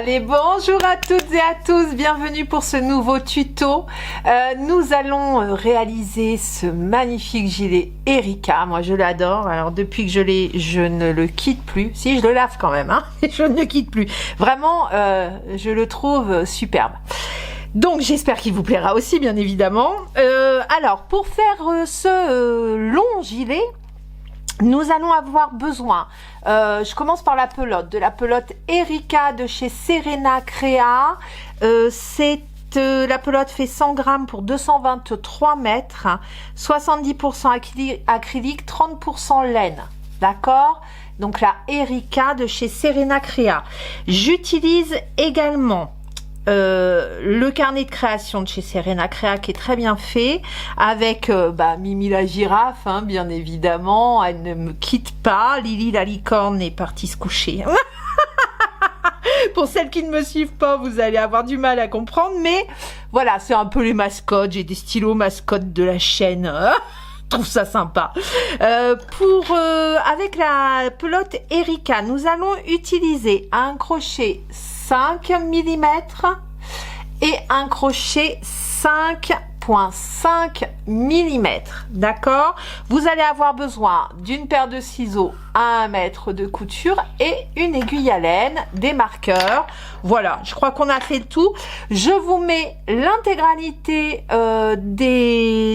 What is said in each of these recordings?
Allez, bonjour à toutes et à tous, bienvenue pour ce nouveau tuto. Nous allons réaliser ce magnifique gilet Erika. Moi je l'adore, alors depuis que je l'ai, je ne le quitte plus. Si, je le lave quand même, hein, je ne le quitte plus. Vraiment, je le trouve superbe. Donc j'espère qu'il vous plaira aussi, bien évidemment. Alors pour faire ce long gilet, nous allons avoir besoin, je commence par la pelote, de la pelote Erika de chez Serena Crea. La pelote fait 100 grammes pour 223 mètres, 70% acrylique, 30% laine, d'accord? Donc la Erika de chez Serena Crea. J'utilise également le carnet de création de chez Serena Crea qui est très bien fait avec Mimi la girafe, hein, bien évidemment, elle ne me quitte pas. Lily la licorne est partie se coucher. Pour celles qui ne me suivent pas, vous allez avoir du mal à comprendre, mais voilà, c'est un peu les mascottes. J'ai des stylos mascottes de la chaîne. Je trouve ça sympa. Avec la pelote Erika, nous allons utiliser un crochet 5 mm et un crochet 5,5 mm, d'accord? Vous allez avoir besoin d'une paire de ciseaux à 1 mètre de couture et une aiguille à laine, des marqueurs. Voilà, je crois qu'on a fait le tout. Je vous mets l'intégralité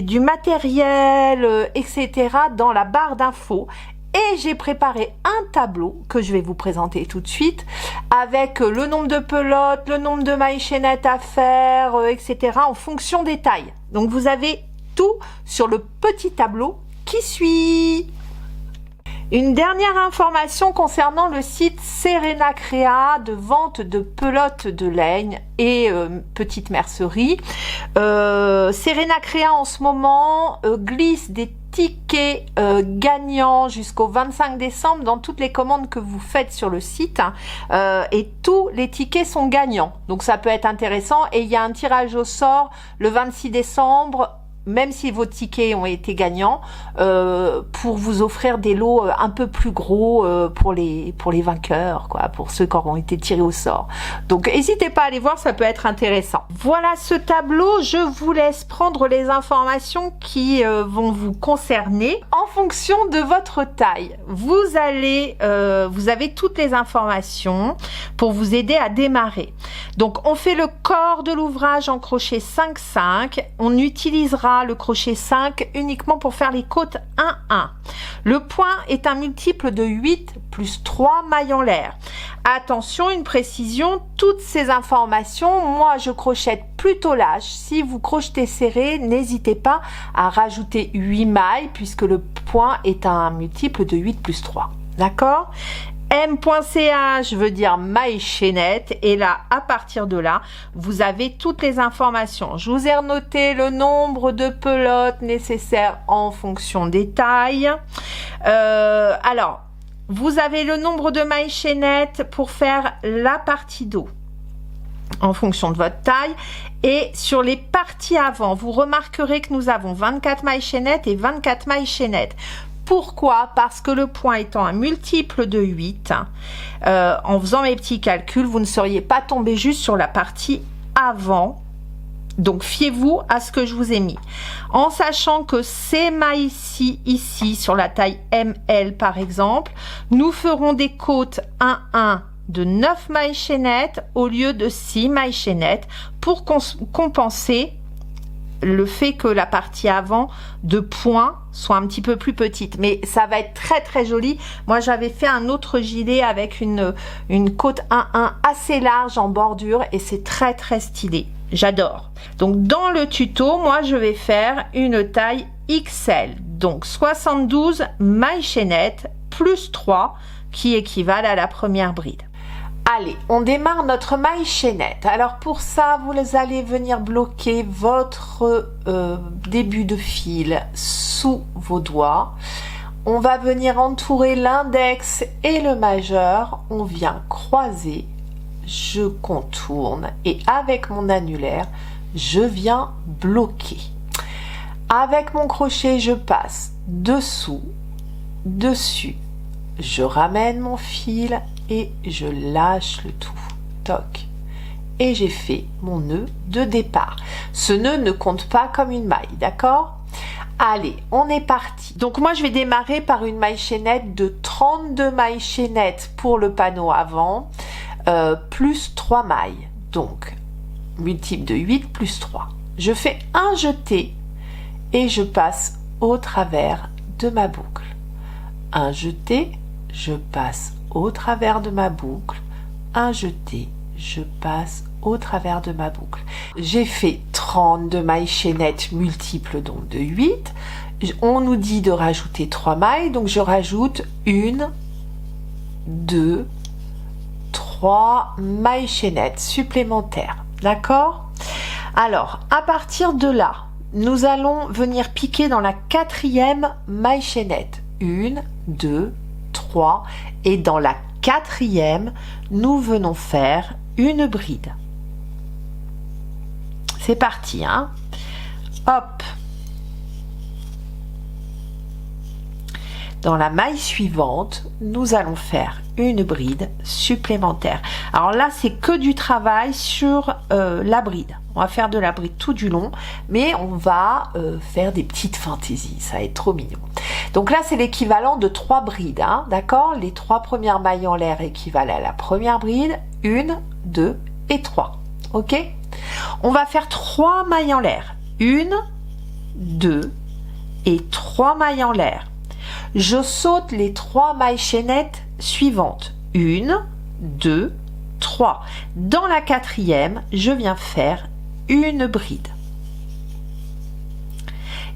du matériel, etc. dans la barre d'infos. Et j'ai préparé un tableau que je vais vous présenter tout de suite avec le nombre de pelotes, le nombre de mailles chaînettes à faire, etc. en fonction des tailles. Donc vous avez tout sur le petit tableau qui suit. Une dernière information concernant le site Serena Crea de vente de pelotes de laine et petite mercerie. Serena Crea en ce moment glisse des tickets gagnants jusqu'au 25 décembre dans toutes les commandes que vous faites sur le site, et tous les tickets sont gagnants, donc ça peut être intéressant. Et il y a un tirage au sort le 26 décembre, même si vos tickets ont été gagnants, pour vous offrir des lots un peu plus gros pour les vainqueurs, quoi, pour ceux qui auront été tirés au sort. Donc n'hésitez pas à aller voir, ça peut être intéressant. Voilà ce tableau, je vous laisse prendre les informations qui vont vous concerner en fonction de votre taille. Vous avez toutes les informations pour vous aider à démarrer. Donc on fait le corps de l'ouvrage en crochet 5,5, on utilisera le crochet 5 uniquement pour faire les côtes 1,1. Le point est un multiple de 8 plus 3 mailles en l'air. Attention, une précision, toutes ces informations, moi je crochette plutôt lâche. Si vous crochetez serré, n'hésitez pas à rajouter 8 mailles puisque le point est un multiple de 8 plus 3. D'accord? M.ch veut dire maille chaînette, et là, à partir de là, vous avez toutes les informations. Je vous ai noté le nombre de pelotes nécessaires en fonction des tailles. Alors, vous avez le nombre de mailles chaînettes pour faire la partie dos en fonction de votre taille. Et sur les parties avant, vous remarquerez que nous avons 24 mailles chaînettes et 24 mailles chaînettes. Pourquoi? Parce que le point étant un multiple de 8, en faisant mes petits calculs, vous ne seriez pas tombé juste sur la partie avant. Donc fiez-vous à ce que je vous ai mis. En sachant que ces mailles ici, sur la taille ML par exemple, nous ferons des côtes 1,1 de 9 mailles chaînettes au lieu de 6 mailles chaînettes pour compenser le fait que la partie avant de point soit un petit peu plus petite, mais ça va être très très joli. Moi j'avais fait un autre gilet avec une côte 1,1 assez large en bordure et c'est très très stylé, j'adore. Donc dans le tuto, moi je vais faire une taille XL, donc 72 mailles chaînettes plus 3 qui équivalent à la première bride. Allez, on démarre notre maille chaînette. Alors pour ça, vous allez venir bloquer votre début de fil sous vos doigts. On va venir entourer l'index et le majeur. On vient croiser, je contourne et avec mon annulaire, je viens bloquer. Avec mon crochet, je passe dessous, dessus. Je ramène mon fil et je lâche le tout. toc, et j'ai fait mon nœud de départ. Ce nœud ne compte pas comme une maille, d'accord? Allez, on est parti. Donc moi je vais démarrer par une maille chaînette de 32 mailles chaînettes pour le panneau avant, plus 3 mailles, donc multiple de 8 plus 3. Je fais un jeté et je passe au travers de ma boucle. Un jeté, je passe au travers de ma boucle. Un jeté, je passe au travers de ma boucle. J'ai fait 32 mailles chaînettes multiples donc de 8. On nous dit de rajouter 3 mailles, donc je rajoute 1, 2, 3 mailles chaînettes supplémentaires. D'accord? Alors, à partir de là, nous allons venir piquer dans la 4e maille chaînette. 1, 2, 3. Et dans la 4e, nous venons faire une bride. C'est parti, hein? Hop! Dans la maille suivante, nous allons faire une bride supplémentaire. Alors là, c'est que du travail sur la bride. On va faire de la bride tout du long, mais on va faire des petites fantaisies. Ça va être trop mignon. Donc là, c'est l'équivalent de 3 brides, hein, d'accord? Les 3 premières mailles en l'air équivalent à la première bride. 1, 2 et 3. Ok? On va faire 3 mailles en l'air. 1, 2 et 3 mailles en l'air. Je saute les 3 mailles chaînettes suivantes. 1, 2, 3. Dans la 4e, je viens faire une bride.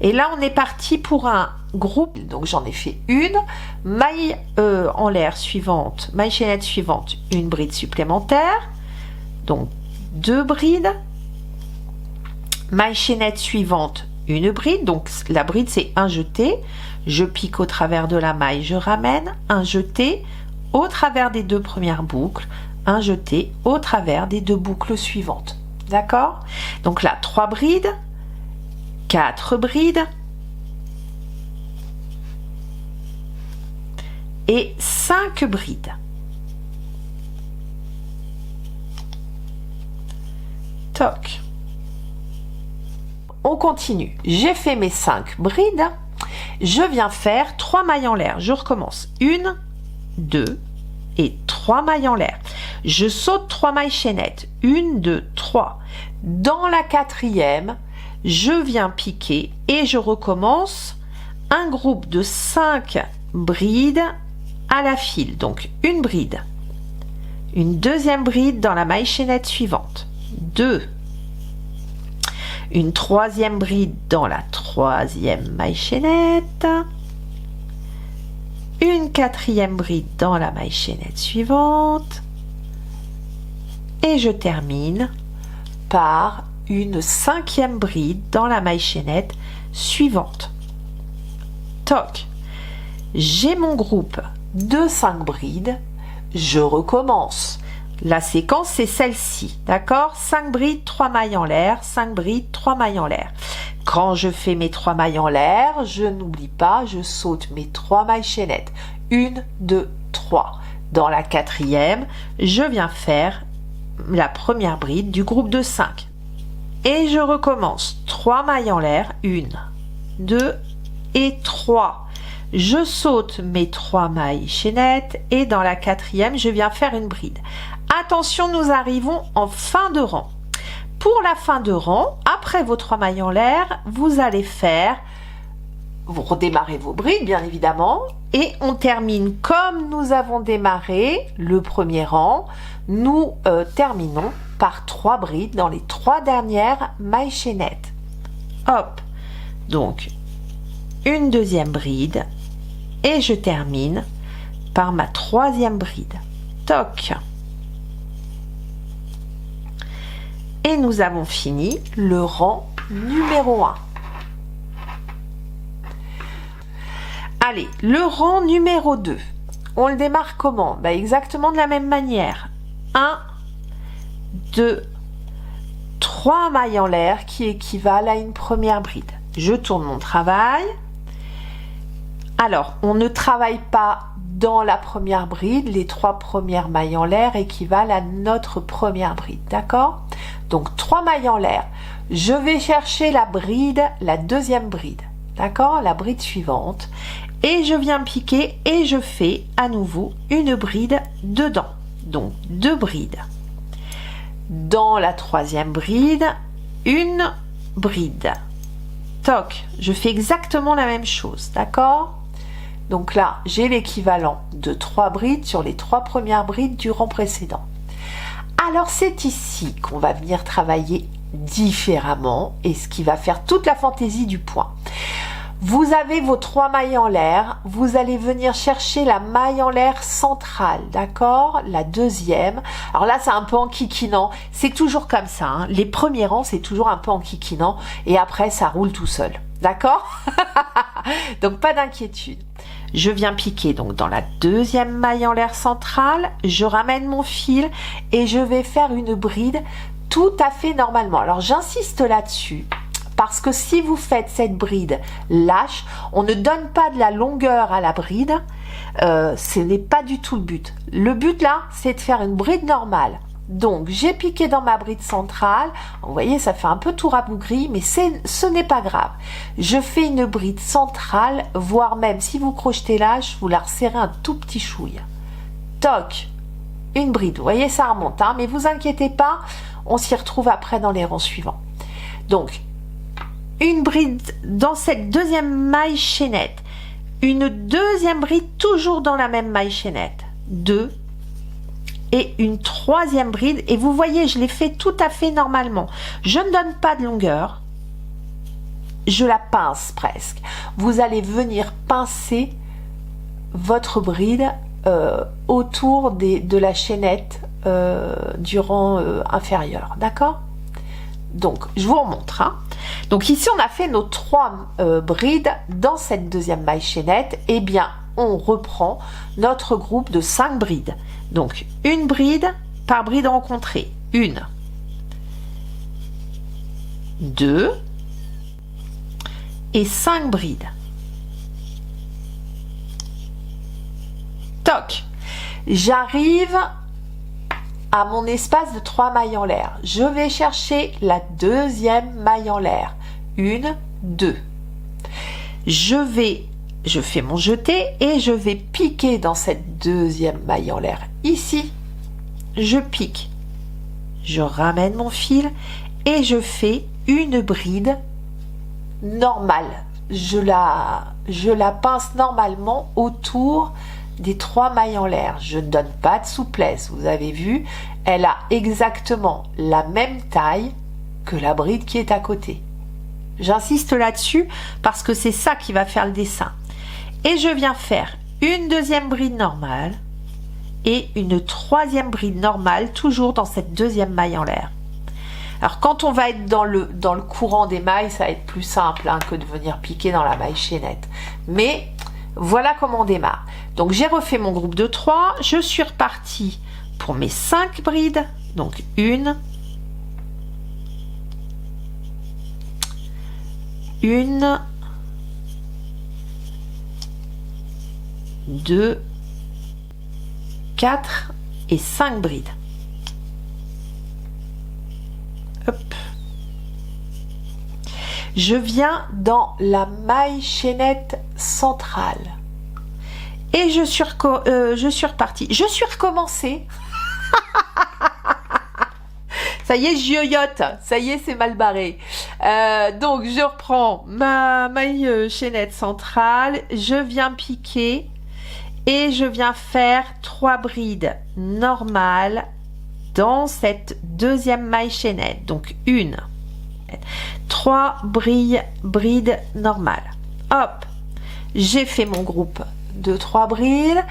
Et là, on est parti pour un groupe. Donc, j'en ai fait une. Maille en l'air suivante, maille chaînette suivante, une bride supplémentaire. Donc, 2 brides. Maille chaînette suivante, une bride. Donc, la bride, c'est un jeté. Je pique au travers de la maille, je ramène. Un jeté au travers des 2 premières boucles. Un jeté au travers des 2 boucles suivantes. D'accord? Donc là, 3 brides. 4 brides et 5 brides. Toc. On continue. J'ai fait mes 5 brides. Je viens faire 3 mailles en l'air. Je recommence. 1, 2 et 3 mailles en l'air. Je saute 3 mailles chaînettes. 1, 2, 3. Dans la 4e, je viens piquer et je recommence un groupe de 5 brides à la file. Donc une bride, une deuxième bride dans la maille chaînette suivante, 2, une troisième bride dans la 3e maille chaînette, une 4e bride dans la maille chaînette suivante et je termine par une 5e bride dans la maille chaînette suivante. Toc. J'ai mon groupe de 5 brides. Je recommence. La séquence, c'est celle-ci. D'accord? 5 brides, 3 mailles en l'air. 5 brides, 3 mailles en l'air. Quand je fais mes 3 mailles en l'air, je n'oublie pas, je saute mes 3 mailles chaînettes. 1, 2, 3. Dans la 4e, je viens faire la première bride du groupe de 5. Et je recommence. 3 mailles en l'air. 1, 2 et 3. Je saute mes 3 mailles chaînettes et dans la 4e, je viens faire une bride. Attention, nous arrivons en fin de rang. Pour la fin de rang, après vos 3 mailles en l'air, vous allez faire, vous redémarrez vos brides bien évidemment et on termine comme nous avons démarré le premier rang. Nous terminons par 3 brides dans les 3 dernières mailles chaînettes. Hop, donc une deuxième bride et je termine par ma 3e bride. Toc. Et nous avons fini le rang numéro 1. Allez, le rang numéro 2. On le démarre comment? Exactement de la même manière. 1, 2, 3 mailles en l'air qui équivalent à une première bride. Je tourne mon travail. Alors, on ne travaille pas dans la première bride, les 3 premières mailles en l'air équivalent à notre première bride, d'accord? Donc 3 mailles en l'air. Je vais chercher la bride, la deuxième bride, d'accord? La bride suivante. Et je viens piquer et je fais à nouveau une bride dedans. Donc 2 brides. Dans la troisième bride, une bride. Toc, je fais exactement la même chose, d'accord? Donc là, j'ai l'équivalent de 3 brides sur les 3 premières brides du rang précédent. Alors c'est ici qu'on va venir travailler différemment et ce qui va faire toute la fantaisie du point. Vous avez vos 3 mailles en l'air, vous allez venir chercher la maille en l'air centrale, d'accord? La deuxième. Alors là, c'est un peu enquiquinant, c'est toujours comme ça, hein. Les premiers rangs, c'est toujours un peu enquiquinant et après, ça roule tout seul, d'accord? Donc, pas d'inquiétude. Je viens piquer donc dans la deuxième maille en l'air centrale, je ramène mon fil et je vais faire une bride tout à fait normalement. Alors, j'insiste là-dessus. Parce que si vous faites cette bride lâche, on ne donne pas de la longueur à la bride, ce n'est pas du tout le but. Le but là, c'est de faire une bride normale. Donc, j'ai piqué dans ma bride centrale, vous voyez, ça fait un peu tout rabougri, mais ce n'est pas grave. Je fais une bride centrale, voire même si vous crochetez lâche, vous la resserrez un tout petit chouille. Toc, une bride, vous voyez, ça remonte, hein, mais vous inquiétez pas, on s'y retrouve après dans les rangs suivants. Donc, une bride dans cette deuxième maille chaînette, une deuxième bride toujours dans la même maille chaînette, 2 et une troisième bride et vous voyez je l'ai fait tout à fait normalement, je ne donne pas de longueur, je la pince presque, vous allez venir pincer votre bride autour de la chaînette du rang inférieur, d'accord? Donc je vous remontre, hein. Donc ici on a fait nos 3 brides dans cette deuxième maille chaînette, et bien on reprend notre groupe de 5 brides. Donc une bride par bride rencontrée, 1, 2 et 5 brides. Toc, j'arrive à mon espace de 3 mailles en l'air. Je vais chercher la deuxième maille en l'air. 1, 2. Je fais mon jeté et je vais piquer dans cette deuxième maille en l'air. Ici, je pique. Je ramène mon fil et je fais une bride normale. Je la pince normalement autour des 3 mailles en l'air. Je ne donne pas de souplesse, vous avez vu, elle a exactement la même taille que la bride qui est à côté. J'insiste là-dessus parce que c'est ça qui va faire le dessin. Et je viens faire une deuxième bride normale et une troisième bride normale, toujours dans cette deuxième maille en l'air. Alors quand on va être dans le courant des mailles, ça va être plus simple hein, que de venir piquer dans la maille chaînette. Mais voilà comment on démarre. Donc j'ai refait mon groupe de 3, je suis repartie pour mes 5 brides. Donc 1, 2, 4 et 5 brides. Hop. Je viens dans la maille chaînette centrale et je suis repartie. Je suis recommencée. Ça y est, je yoyote. Ça y est, c'est mal barré. Donc, je reprends ma maille chaînette centrale. Je viens piquer et je viens faire 3 brides normales dans cette deuxième maille chaînette. Donc, 1, 3 brides normales. Hop, j'ai fait mon groupe de 3 brides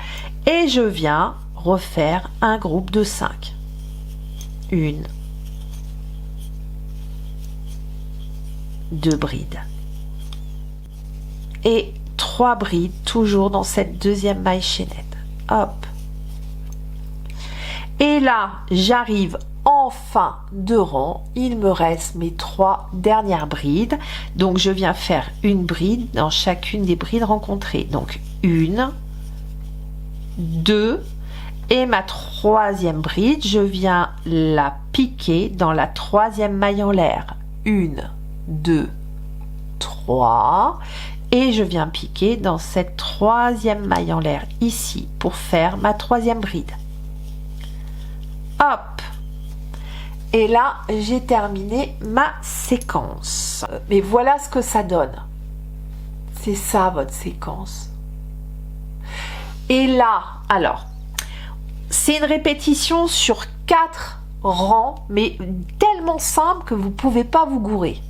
et je viens refaire un groupe de 5. 1, 2 brides et 3 brides toujours dans cette deuxième maille chaînette. Hop, et là j'arrive en fin de rang, il me reste mes 3 dernières brides, donc je viens faire une bride dans chacune des brides rencontrées. Donc 1, 2 et ma troisième bride, je viens la piquer dans la troisième maille en l'air. 1, 2, 3 et je viens piquer dans cette troisième maille en l'air ici pour faire ma troisième bride. Hop! Et là, j'ai terminé ma séquence. Mais voilà ce que ça donne. C'est ça votre séquence. Et là, alors, c'est une répétition sur 4 rangs, mais tellement simple que vous ne pouvez pas vous gourer.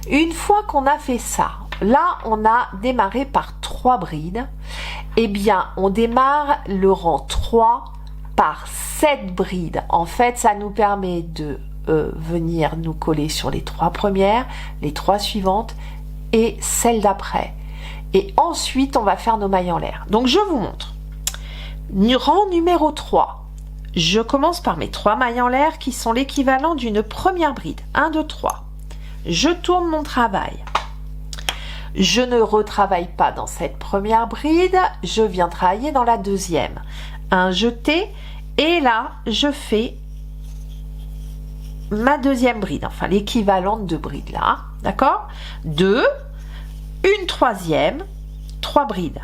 Une fois qu'on a fait ça, là, on a démarré par 3 brides. Eh bien, on démarre le rang 3 par 7 brides. En fait, ça nous permet de venir nous coller sur les 3 premières, les 3 suivantes et celle d'après. Et ensuite, on va faire nos mailles en l'air. Donc, je vous montre. Rang numéro 3. Je commence par mes 3 mailles en l'air qui sont l'équivalent d'une première bride. 1, 2, 3. Je tourne mon travail. Je ne retravaille pas dans cette première bride. Je viens travailler dans la deuxième. Un jeté. Et là, je fais ma deuxième bride. Enfin, l'équivalente de bride là. D'accord ? 2. Une troisième, 3 brides.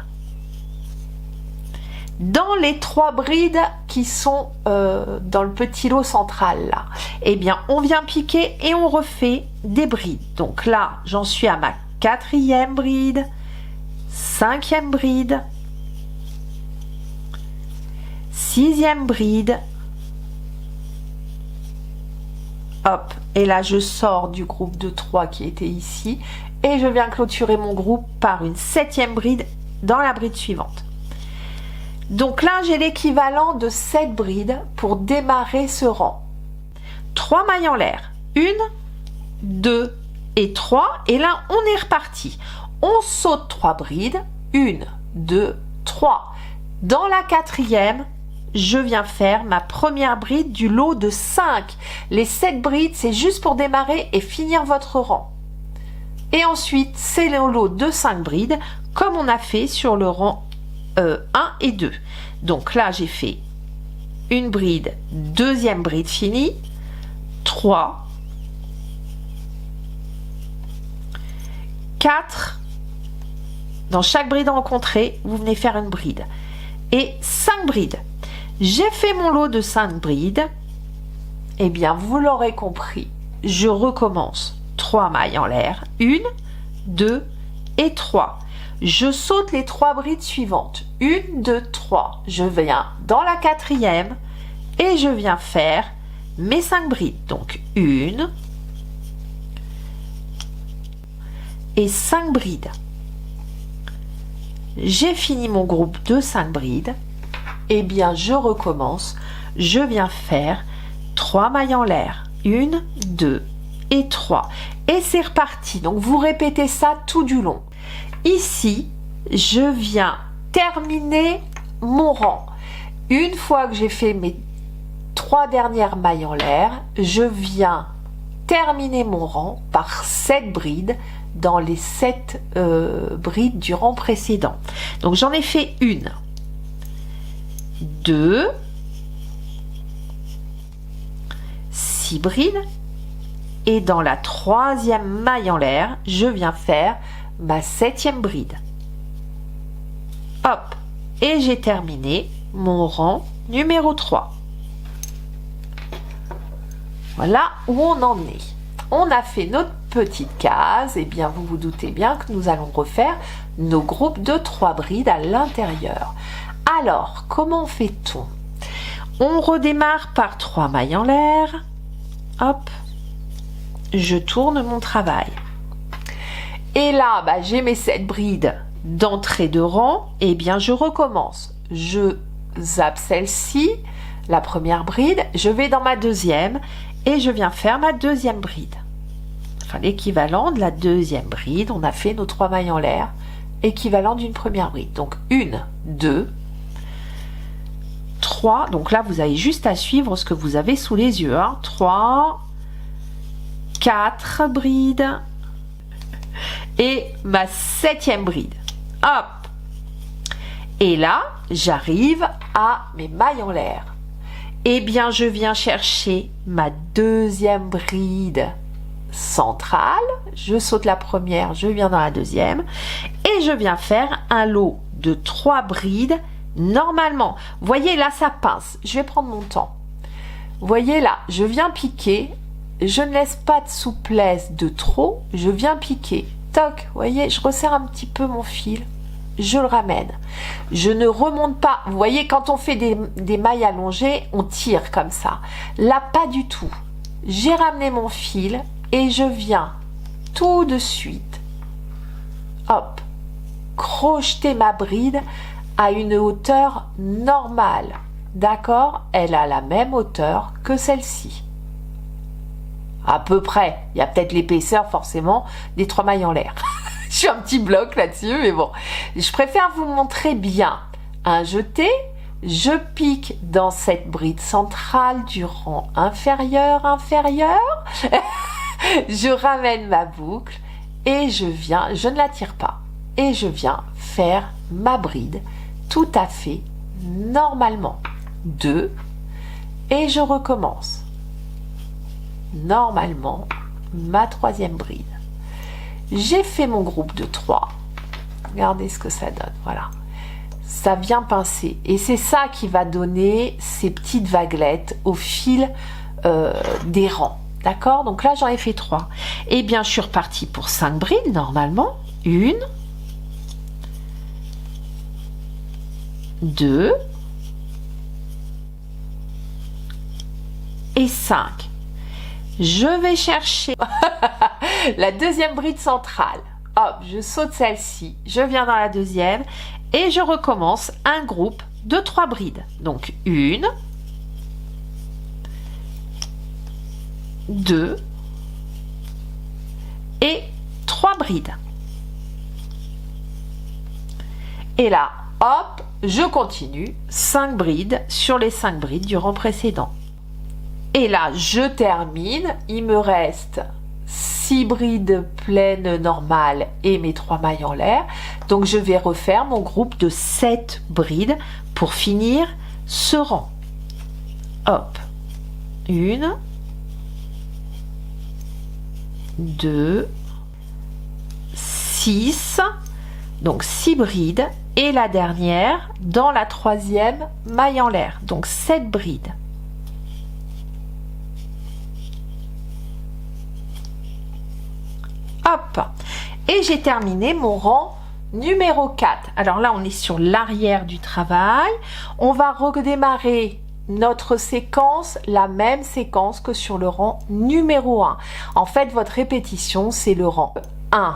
Dans les 3 brides qui sont dans le petit lot central là, eh bien on vient piquer et on refait des brides. Donc là, j'en suis à ma 4e bride, 5e bride, 6e bride. Hop, et là je sors du groupe de 3 qui était ici. Et je viens clôturer mon groupe par une 7e bride dans la bride suivante. Donc là, j'ai l'équivalent de 7 brides pour démarrer ce rang. 3 mailles en l'air. 1, 2 et 3. Et là, on est reparti. On saute 3 brides. 1, 2, 3. Dans la 4e, je viens faire ma première bride du lot de 5. Les 7 brides, c'est juste pour démarrer et finir votre rang. Et ensuite, c'est le lot de 5 brides, comme on a fait sur le rang 1 et 2. Donc là, j'ai fait une bride, deuxième bride finie, 3, 4. Dans chaque bride rencontrée, vous venez faire une bride. Et 5 brides. J'ai fait mon lot de 5 brides. Eh bien, vous l'aurez compris, je recommence. 3 mailles en l'air, 1, 2 et 3. Je saute les 3 brides suivantes. 1, 2, 3. Je viens dans la 4e et je viens faire mes 5 brides. Donc 1 et 5 brides. J'ai fini mon groupe de 5 brides. Eh bien, je recommence. Je viens faire 3 mailles en l'air. 1, 2 et 3. Et c'est reparti. Donc, vous répétez ça tout du long. Ici, je viens terminer mon rang. Une fois que j'ai fait mes 3 dernières mailles en l'air, je viens terminer mon rang par 7 brides dans les 7 brides du rang précédent. Donc, j'en ai fait 1, 2, 6 brides. Et dans la 3e maille en l'air, je viens faire ma 7e bride. Hop, et j'ai terminé mon rang numéro 3. Voilà où on en est. On a fait notre petite case. Et bien, vous vous doutez bien que nous allons refaire nos groupes de 3 brides à l'intérieur. Alors, comment fait-on? On redémarre par 3 mailles en l'air. Hop. Je tourne mon travail. Et là, j'ai mes 7 brides d'entrée de rang. Et bien, je recommence. Je zappe celle-ci, la première bride. Je vais dans ma deuxième et je viens faire ma deuxième bride. Enfin, l'équivalent de la deuxième bride. On a fait nos 3 mailles en l'air. Équivalent d'une première bride. Donc, 1, 2, 3. Donc là, vous avez juste à suivre ce que vous avez sous les yeux. 3, 4 brides et ma 7e bride. Hop. Et là, j'arrive à mes mailles en l'air. Eh bien, je viens chercher ma deuxième bride centrale. Je saute la première, je viens dans la deuxième. Et je viens faire un lot de 3 brides normalement. Voyez, là, ça pince. Je vais prendre mon temps. Voyez là, je viens piquer. Je ne laisse pas de souplesse de trop. Je viens piquer. Toc, voyez, je resserre un petit peu mon fil. Je le ramène. Je ne remonte pas. Vous voyez, quand on fait des mailles allongées, on tire comme ça. Là, pas du tout. J'ai ramené mon fil et je viens tout de suite, hop, crocheter ma bride à une hauteur normale. D'accord? Elle a la même hauteur que celle-ci. À peu près. Il y a peut-être l'épaisseur, forcément, des 3 mailles en l'air. Je suis un petit bloc là-dessus, mais bon. Je préfère vous montrer bien. Un jeté, je pique dans cette bride centrale du rang inférieur. Je ramène ma boucle et je ne la tire pas. Et je viens faire ma bride tout à fait normalement. 2. Et je recommence. Normalement, ma 3e bride. J'ai fait mon groupe de 3. Regardez ce que ça donne. Voilà. Ça vient pincer. Et c'est ça qui va donner ces petites vaguelettes au fil des rangs. D'accord? Donc là, j'en ai fait 3. Eh bien, je suis repartie pour 5 brides, normalement. 1, 2 et 5. Je vais chercher la deuxième bride centrale. Hop, je saute celle-ci, je viens dans la deuxième et je recommence un groupe de 3 brides. Donc 1, 2 et 3 brides. Et là, hop, je continue 5 brides sur les 5 brides du rang précédent. Et là, je termine. Il me reste 6 brides pleines normales et mes 3 mailles en l'air. Donc, je vais refaire mon groupe de 7 brides pour finir ce rang. Hop. 1, 2, 6. Donc, 6 brides. Et la dernière dans la 3e maille en l'air. Donc, 7 brides. Hop, et j'ai terminé mon rang numéro 4. Alors là, on est sur l'arrière du travail. On va redémarrer notre séquence, la même séquence que sur le rang numéro 1. En fait, votre répétition, c'est le rang 1,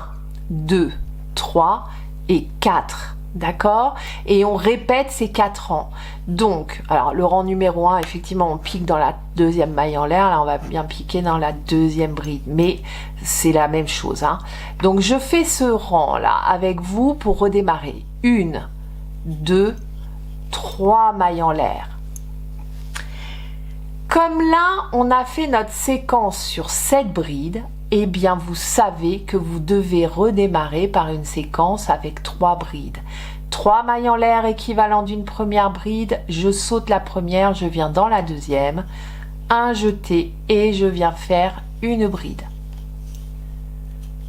2, 3 et 4. D'accord? Et on répète ces 4 rangs. Donc, alors le rang numéro 1, effectivement, on pique dans la 2e maille en l'air. Là, on va bien piquer dans la 2e bride. Mais c'est la même chose. Hein. Donc, je fais ce rang-là avec vous pour redémarrer. 1, 2, 3 mailles en l'air. Comme là, on a fait notre séquence sur 7 brides, eh bien, vous savez que vous devez redémarrer par une séquence avec 3 brides. 3 mailles en l'air équivalent d'une première bride, je saute la première, je viens dans la deuxième, un jeté et je viens faire une bride.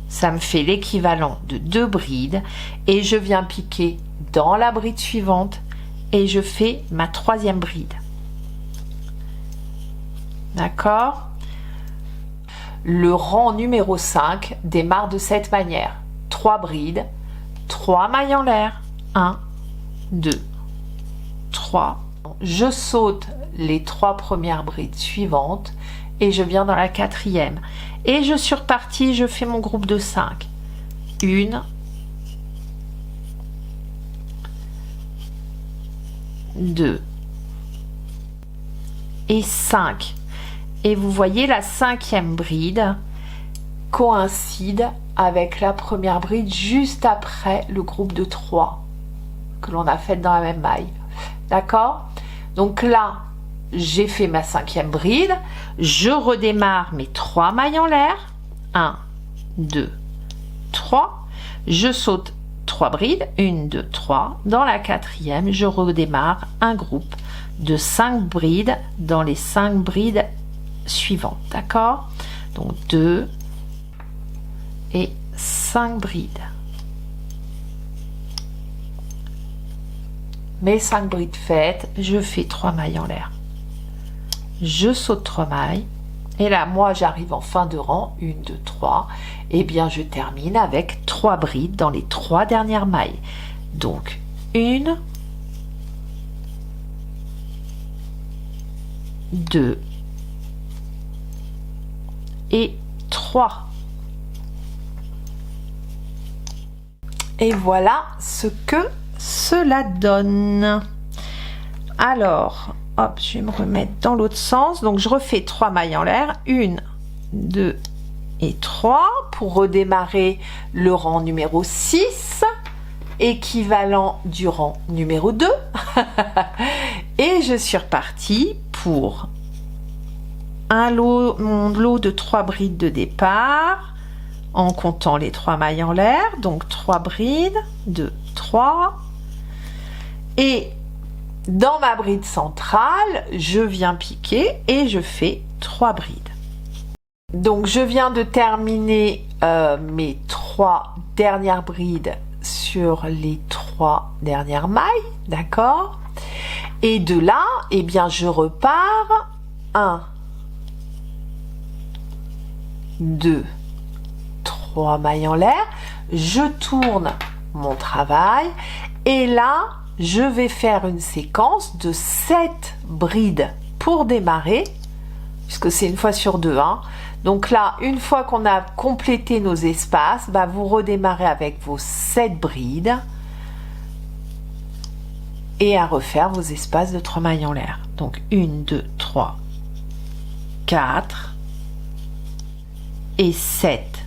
Ça me fait l'équivalent de 2 brides et je viens piquer dans la bride suivante et je fais ma 3e bride. D'accord? Le rang numéro 5 démarre de cette manière. 3 brides, 3 mailles en l'air, 1, 2, 3. Je saute les 3 premières brides suivantes et je viens dans la 4e. Et je suis repartie, je fais mon groupe de 5. 1, 2 et 5. Et vous voyez, la 5e bride coïncide avec la première bride juste après le groupe de 3 que l'on a fait dans la même maille. D'accord? Donc là, j'ai fait ma 5e bride. Je redémarre mes 3 mailles en l'air. 1, 2, 3. Je saute 3 brides, 1, 2, 3. Dans la quatrième, je redémarre un groupe de 5 brides dans les 5 brides suivantes, d'accord? Donc 2 et 5 brides. Mes 5 brides faites, je fais 3 mailles en l'air. Je saute 3 mailles. Et là, moi, j'arrive en fin de rang, 1, 2, 3. Et bien, je termine avec 3 brides dans les 3 dernières mailles. Donc, 1, 2 et 3. Et voilà ce que cela donne. Alors, hop, je vais me remettre dans l'autre sens. Donc, je refais 3 mailles en l'air. 1, 2 et 3 pour redémarrer le rang numéro 6, équivalent du rang numéro 2. Et je suis repartie pour mon lot de 3 brides de départ en comptant les 3 mailles en l'air. Donc, 3 brides, 2, 3. Et dans ma bride centrale, je viens piquer et je fais 3 brides. Donc, je viens de terminer mes 3 dernières brides sur les 3 dernières mailles, d'accord? Et de là, eh bien, je repars 1, 2, 3 mailles en l'air, je tourne mon travail et là, je vais faire une séquence de 7 brides pour démarrer, puisque c'est une fois sur 2. Hein. Donc là, une fois qu'on a complété nos espaces, bah, vous redémarrez avec vos 7 brides et à refaire vos espaces de 3 mailles en l'air. Donc 1, 2, 3, 4 et 7.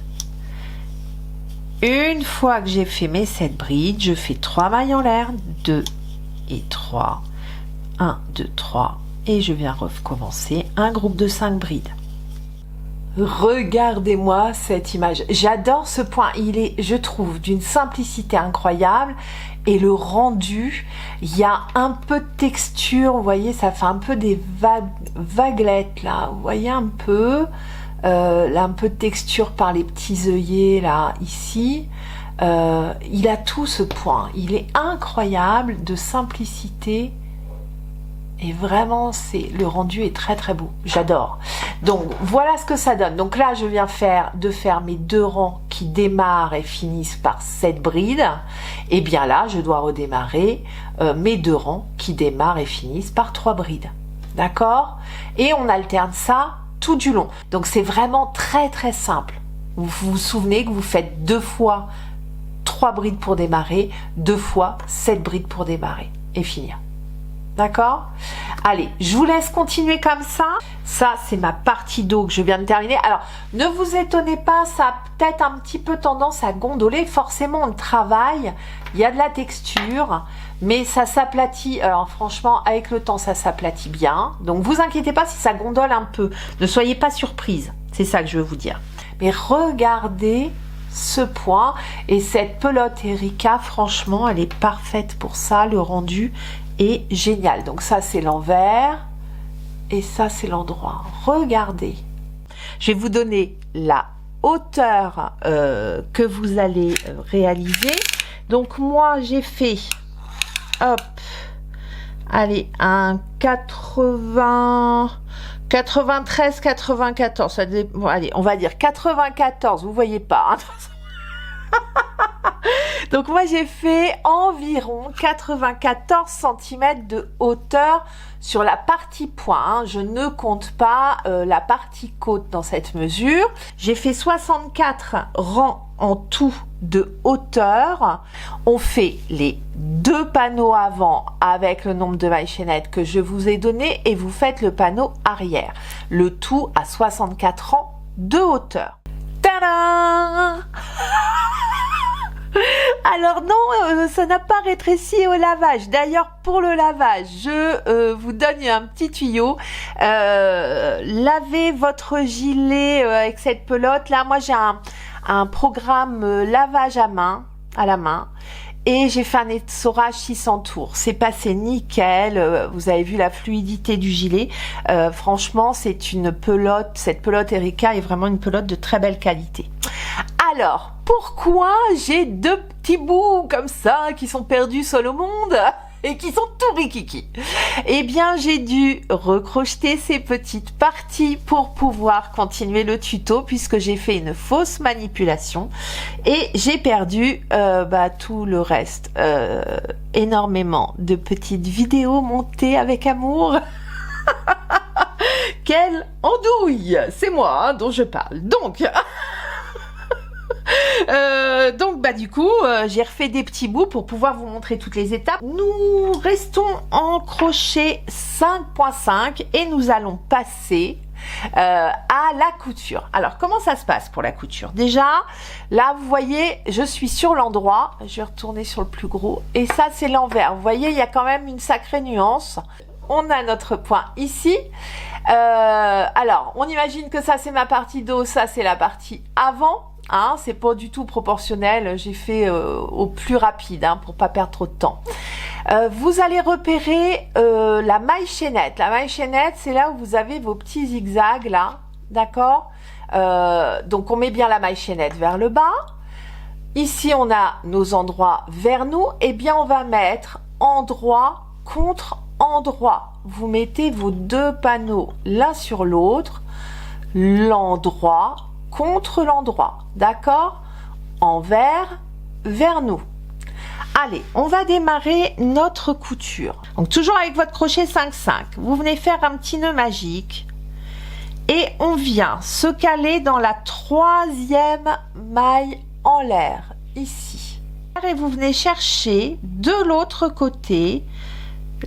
Une fois que j'ai fait mes 7 brides, je fais 3 mailles en l'air, 2 et 3, 1, 2, 3, et je viens recommencer un groupe de 5 brides. Regardez-moi cette image, j'adore ce point, il est, je trouve, d'une simplicité incroyable, et le rendu, il y a un peu de texture, vous voyez, ça fait un peu des vaguelettes là, vous voyez un peu... là, un peu de texture par les petits œillets là ici, il a tout ce point, il est incroyable de simplicité et vraiment c'est le rendu est très très beau, j'adore. Donc voilà ce que ça donne. Donc là je viens de faire mes 2 rangs qui démarrent et finissent par 7 brides, et bien là je dois redémarrer mes 2 rangs qui démarrent et finissent par 3 brides, d'accord? Et on alterne ça tout du long. Donc c'est vraiment très très simple. Vous vous souvenez que vous faites 2 fois 3 brides pour démarrer, 2 fois 7 brides pour démarrer et finir. D'accord? Allez, je vous laisse continuer comme ça. Ça, c'est ma partie d'eau que je viens de terminer. Alors, ne vous étonnez pas, ça a peut-être un petit peu tendance à gondoler. Forcément, on travaille, il y a de la texture, mais ça s'aplatit. Alors, franchement, avec le temps, ça s'aplatit bien. Donc, vous inquiétez pas si ça gondole un peu. Ne soyez pas surprise. C'est ça que je veux vous dire. Mais regardez ce point. Et cette pelote Erika, franchement, elle est parfaite pour ça. Le rendu est génial. Donc ça c'est l'envers et ça c'est l'endroit. Regardez, je vais vous donner la hauteur que vous allez réaliser. Donc moi j'ai fait, hop, allez, un 80, 93, 94, ça bon, allez, on va dire 94, vous voyez pas, hein. Donc moi j'ai fait environ 94 cm de hauteur sur la partie point, hein. Je ne compte pas la partie côte dans cette mesure. J'ai fait 64 rangs en tout de hauteur. On fait les 2 panneaux avant avec le nombre de mailles chaînettes que je vous ai donné et vous faites le panneau arrière. Le tout à 64 rangs de hauteur. Tadam! Alors non, ça n'a pas rétréci au lavage. D'ailleurs, pour le lavage, je vous donne un petit tuyau. Lavez votre gilet avec cette pelote. Là, moi, j'ai un programme lavage à la main. Et j'ai fait un essorage 600 tours. C'est passé nickel. Vous avez vu la fluidité du gilet. Franchement, c'est une pelote. Cette pelote Erika est vraiment une pelote de très belle qualité. Alors, pourquoi j'ai deux petits bouts comme ça qui sont perdus seuls au monde et qui sont tout rikiki? Eh bien, j'ai dû recrocheter ces petites parties pour pouvoir continuer le tuto puisque j'ai fait une fausse manipulation et j'ai perdu tout le reste. Énormément de petites vidéos montées avec amour. Quelle andouille! C'est moi dont je parle. Du coup, j'ai refait des petits bouts pour pouvoir vous montrer toutes les étapes. Nous restons en crochet 5.5 et nous allons passer à la couture. Alors, comment ça se passe pour la couture? Déjà, là, vous voyez, je suis sur l'endroit. Je vais retourner sur le plus gros. Et ça, c'est l'envers. Vous voyez, il y a quand même une sacrée nuance. On a notre point ici. Alors, on imagine que ça, c'est ma partie dos. Ça, c'est la partie avant. Hein, c'est pas du tout proportionnel, j'ai fait au plus rapide pour pas perdre trop de temps. Vous allez repérer la maille chaînette. La maille chaînette, c'est là où vous avez vos petits zigzags là, d'accord? Donc on met bien la maille chaînette vers le bas. Ici on a nos endroits vers nous. Et bien on va mettre endroit contre endroit. Vous mettez vos deux panneaux l'un sur l'autre, l'endroit contre l'endroit, d'accord? Envers, vers nous. Allez, on va démarrer notre couture. Donc toujours avec votre crochet 5-5, vous venez faire un petit nœud magique et on vient se caler dans la troisième maille en l'air, ici. Et vous venez chercher de l'autre côté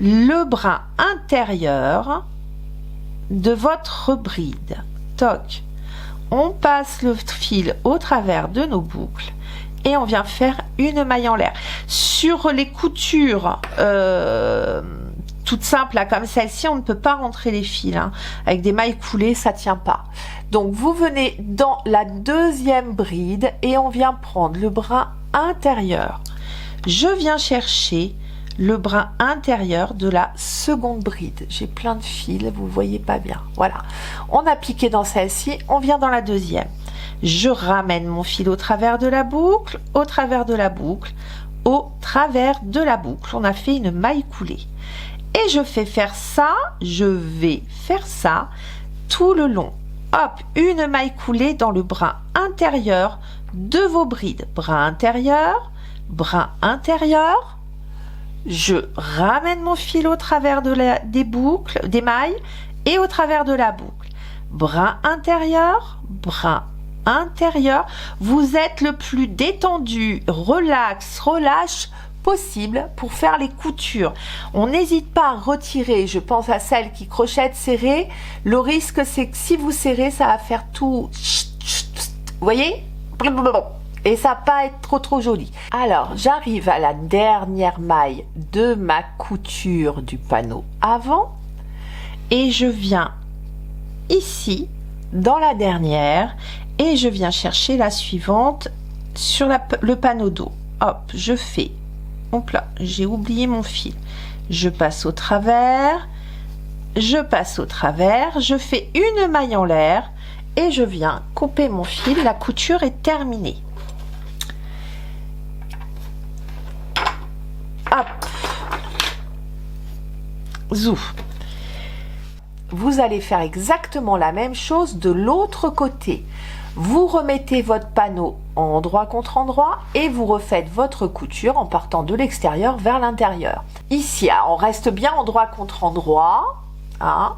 le brin intérieur de votre bride. Toc. On passe le fil au travers de nos boucles et on vient faire une maille en l'air. Sur les coutures toutes simples là, comme celle-ci, on ne peut pas rentrer les fils. Avec des mailles coulées, ça tient pas. Donc vous venez dans la deuxième bride et on vient prendre le brin intérieur. Je viens chercher le brin intérieur de la seconde bride. J'ai plein de fils, vous voyez pas bien. Voilà. On a piqué dans celle-ci, on vient dans la deuxième. Je ramène mon fil au travers de la boucle, au travers de la boucle, au travers de la boucle. On a fait une maille coulée. Et je fais faire ça, je vais faire ça tout le long. Hop, une maille coulée dans le brin intérieur de vos brides. Brin intérieur, je ramène mon fil au travers des boucles, des mailles et au travers de la boucle. Brin intérieur, vous êtes le plus détendu, relax, relâche possible pour faire les coutures. On n'hésite pas à retirer, je pense à celles qui crochettent serré. Le risque, c'est que si vous serrez, ça va faire tout. Vous voyez? Et ça va pas être trop joli. Alors, j'arrive à la dernière maille de ma couture du panneau avant et je viens ici dans la dernière et je viens chercher la suivante sur le panneau dos. Hop, je fais, hop là, j'ai oublié mon fil. Je passe au travers, je fais une maille en l'air et je viens couper mon fil. La couture est terminée. Hop, zouf. Vous allez faire exactement la même chose de l'autre côté. Vous remettez votre panneau endroit contre endroit et vous refaites votre couture en partant de l'extérieur vers l'intérieur. Ici, on reste bien endroit contre endroit, hein,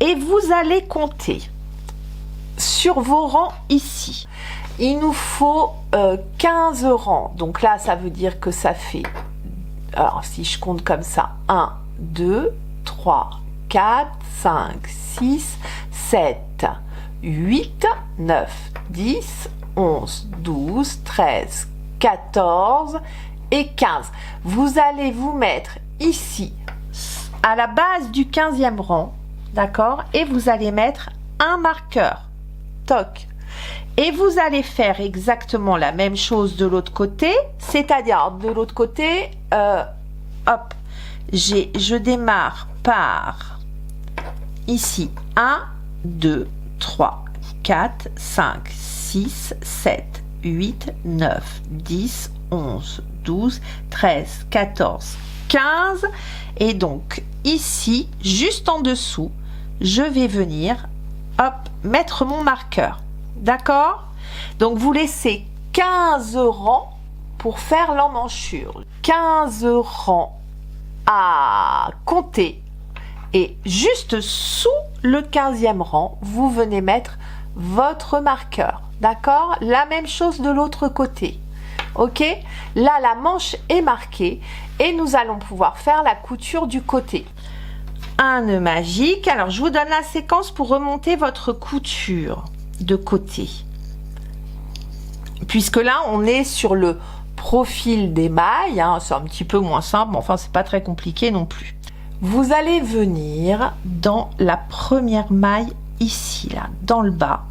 et vous allez compter sur vos rangs ici. Il nous faut 15 rangs. Donc là, ça veut dire que ça fait... Alors, si je compte comme ça, 1, 2, 3, 4, 5, 6, 7, 8, 9, 10, 11, 12, 13, 14 et 15. Vous allez vous mettre ici, à la base du 15e rang, d'accord? Et vous allez mettre un marqueur. Toc. Et vous allez faire exactement la même chose de l'autre côté, c'est-à-dire de l'autre côté, hop, je démarre par ici 1, 2, 3, 4, 5, 6, 7, 8, 9, 10, 11, 12, 13, 14, 15. Et donc ici, juste en dessous, je vais venir, hop, mettre mon marqueur. D'accord? Donc vous laissez 15 rangs pour faire l'emmanchure. 15 rangs à compter. Et juste sous le 15e rang, vous venez mettre votre marqueur. D'accord? La même chose de l'autre côté. Ok? Là, la manche est marquée et nous allons pouvoir faire la couture du côté. Un nœud magique. Alors, je vous donne la séquence pour remonter votre couture de côté. Puisque là, on est sur le profil des mailles. Hein, c'est un petit peu moins simple, mais enfin, c'est pas très compliqué non plus. Vous allez venir dans la première maille ici, là, dans le bas.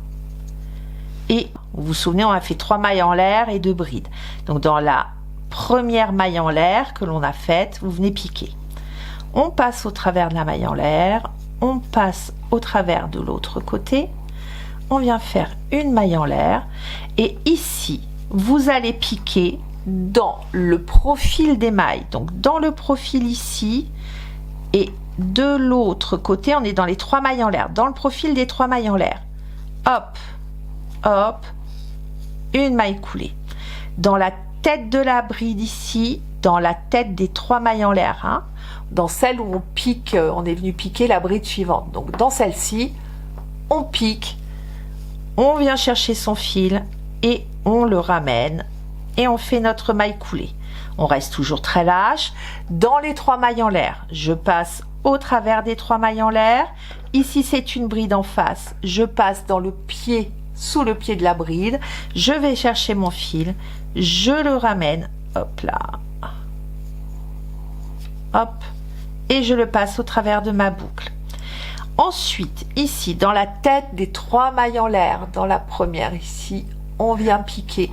Et vous vous souvenez, on a fait 3 mailles en l'air et 2 brides. Donc dans la première maille en l'air que l'on a faite, vous venez piquer. On passe au travers de la maille en l'air, on passe au travers de l'autre côté, on vient faire une maille en l'air et ici, vous allez piquer dans le profil des mailles. Donc dans le profil ici et de l'autre côté, on est dans les 3 mailles en l'air, dans le profil des 3 mailles en l'air. Hop, hop, une maille coulée. Dans la tête de la bride ici, dans la tête des 3 mailles en l'air, hein, dans celle où on pique, on est venu piquer la bride suivante. Donc dans celle-ci, on pique, on vient chercher son fil et on le ramène et on fait notre maille coulée. On reste toujours très lâche. Dans les 3 mailles en l'air, je passe au travers des 3 mailles en l'air. Ici, c'est une bride en face. Je passe dans le pied, sous le pied de la bride. Je vais chercher mon fil. Je le ramène. Hop là. Hop. Et je le passe au travers de ma boucle. Ensuite, ici, dans la tête des 3 mailles en l'air, dans la première ici, on vient piquer.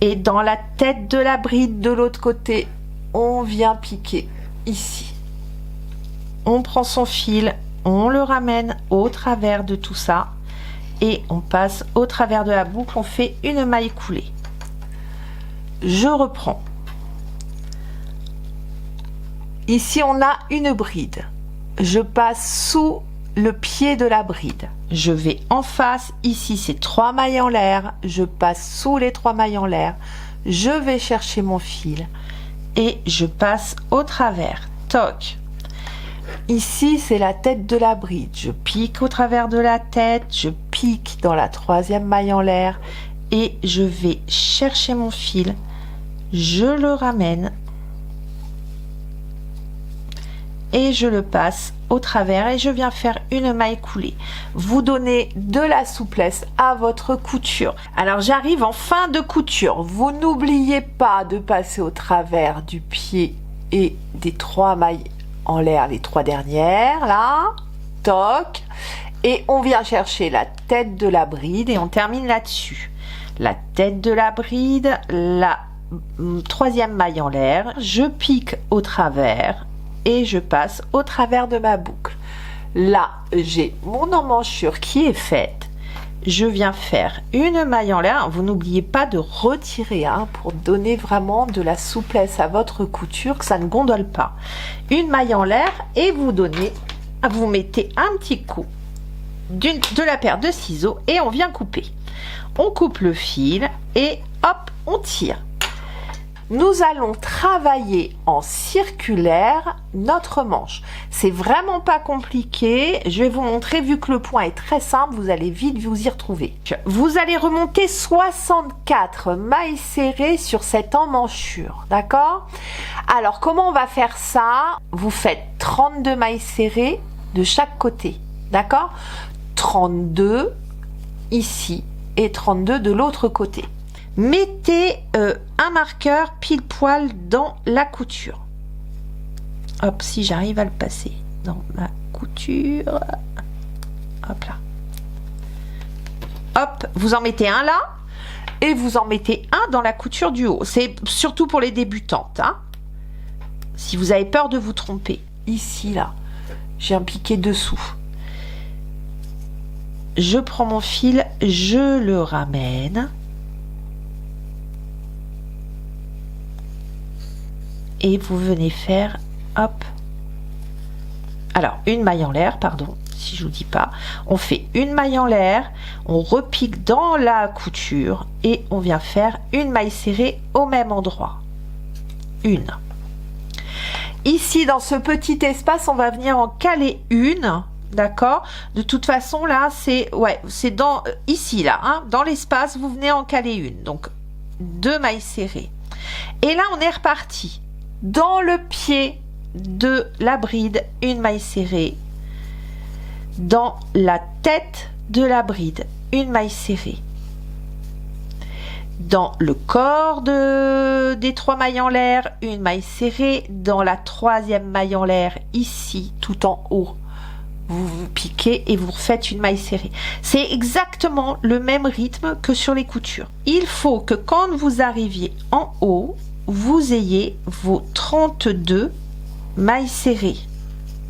Et dans la tête de la bride de l'autre côté, on vient piquer ici. On prend son fil, on le ramène au travers de tout ça et on passe au travers de la boucle, on fait une maille coulée. Je reprends. Ici, on a une bride. Je passe sous le pied de la bride. Je vais en face. Ici, c'est 3 mailles en l'air. Je passe sous les 3 mailles en l'air. Je vais chercher mon fil et je passe au travers. Toc. Ici, c'est la tête de la bride. Je pique au travers de la tête. Je pique dans la 3e maille en l'air et je vais chercher mon fil. Je le ramène et je le passe au travers et je viens faire une maille coulée. Vous donnez de la souplesse à votre couture. Alors j'arrive en fin de couture. Vous n'oubliez pas de passer au travers du pied et des 3 mailles en l'air, les 3 dernières là. Toc. Et on vient chercher la tête de la bride et on termine là-dessus. La tête de la bride, la 3e maille en l'air, je pique au travers et je passe au travers de ma boucle. Là, j'ai mon emmanchure qui est faite. Je viens faire une maille en l'air. Vous n'oubliez pas de retirer hein, pour donner vraiment de la souplesse à votre couture, que ça ne gondole pas. Une maille en l'air et vous mettez un petit coup de la paire de ciseaux et on vient couper. On coupe le fil et hop, on tire. Nous allons travailler en circulaire notre manche. C'est vraiment pas compliqué. Je vais vous montrer, vu que le point est très simple, vous allez vite vous y retrouver. Vous allez remonter 64 mailles serrées sur cette emmanchure, d'accord? Alors, comment on va faire ça? Vous faites 32 mailles serrées de chaque côté, d'accord? 32 ici et 32 de l'autre côté. Mettez un marqueur pile poil dans la couture. Hop, si j'arrive à le passer dans ma couture. Hop là. hop, vous en mettez un là et vous en mettez un dans la couture du haut. C'est surtout pour les débutantes, hein. Si vous avez peur de vous tromper, ici là, j'ai un piqué dessous. Je prends mon fil, je le ramène. Et vous venez faire, hop. Alors, une maille en l'air, pardon, si je vous dis pas. On fait une maille en l'air, on repique dans la couture et on vient faire une maille serrée au même endroit. Une. Ici, dans ce petit espace, on va venir en caler une. D'accord, de toute façon là c'est dans ici là, hein, dans l'espace vous venez en caler une, donc 2 mailles serrées et là on est reparti dans le pied de la bride, une maille serrée, dans la tête de la bride, une maille serrée, dans le corps des 3 mailles en l'air, une maille serrée, dans la 3e maille en l'air ici tout en haut, vous piquez et vous refaites une maille serrée. C'est exactement le même rythme que sur les coutures. Il faut que quand vous arriviez en haut, vous ayez vos 32 mailles serrées.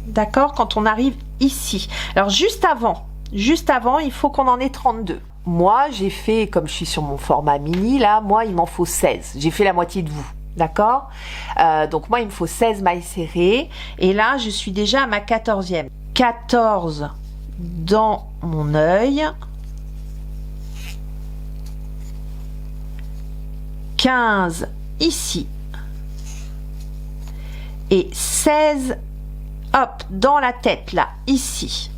D'accord? Quand on arrive ici. Alors juste avant, il faut qu'on en ait 32. Moi, j'ai fait, comme je suis sur mon format mini, là, moi, il m'en faut 16. J'ai fait la moitié de vous. D'accord? Donc moi, il me faut 16 mailles serrées. Et là, je suis déjà à ma 14e. 14 dans mon œil, 15 ici et 16 hop dans la tête là ici,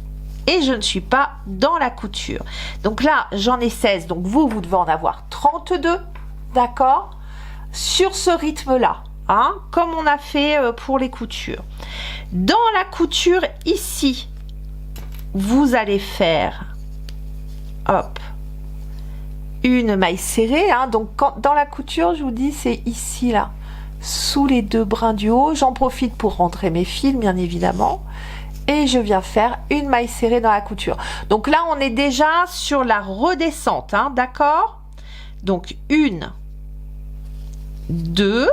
et je ne suis pas dans la couture, donc là j'en ai 16, donc vous devez en avoir 32, d'accord, sur ce rythme là, hein, comme on a fait pour les coutures. Dans la couture ici, vous allez faire hop une maille serrée, hein, donc dans la couture je vous dis c'est ici là, sous les 2 brins du haut. J'en profite pour rentrer mes fils bien évidemment et je viens faire une maille serrée dans la couture. Donc là on est déjà sur la redescente, hein, d'accord, donc 1, 2,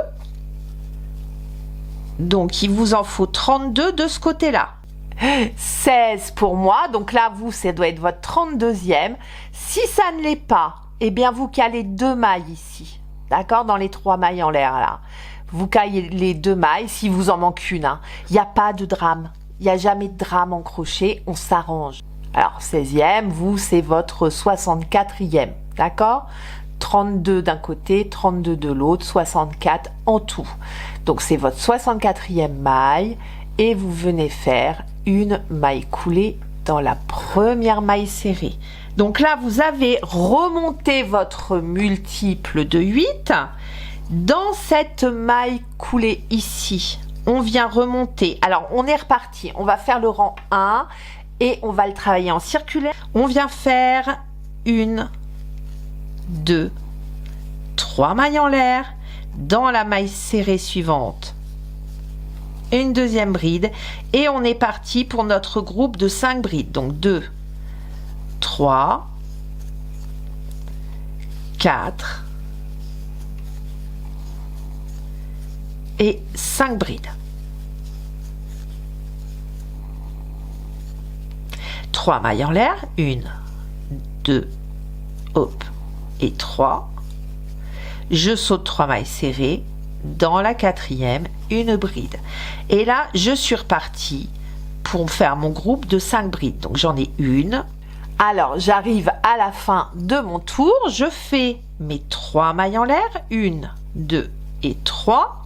donc il vous en faut 32 de ce côté là, 16 pour moi, donc là vous ça doit être votre 32e. Si ça ne l'est pas, eh bien vous calez 2 mailles ici, d'accord, dans les 3 mailles en l'air là, vous calez les 2 mailles. Si vous en manque une, hein, il n'y a pas de drame, il n'y a jamais de drame en crochet, on s'arrange. Alors 16e, vous c'est votre 64e, d'accord, 32 d'un côté, 32 de l'autre, 64 en tout. Donc c'est votre 64e maille et vous venez faire une maille coulée dans la première maille serrée. Donc là vous avez remonté votre multiple de 8 dans cette maille coulée ici. On vient remonter. Alors on est reparti, on va faire le rang 1 et on va le travailler en circulaire. On vient faire 1, 2, 3 mailles en l'air, dans la maille serrée suivante une deuxième bride et on est parti pour notre groupe de 5 brides. Donc 2, 3, 4 et 5 brides. 3 mailles en l'air, 1, 2, hop, et 3. Je saute 3 mailles serrées, dans la 4e, une bride. Et là, je suis repartie pour faire mon groupe de 5 brides. Donc j'en ai une. Alors, j'arrive à la fin de mon tour, je fais mes 3 mailles en l'air, 1, 2 et 3.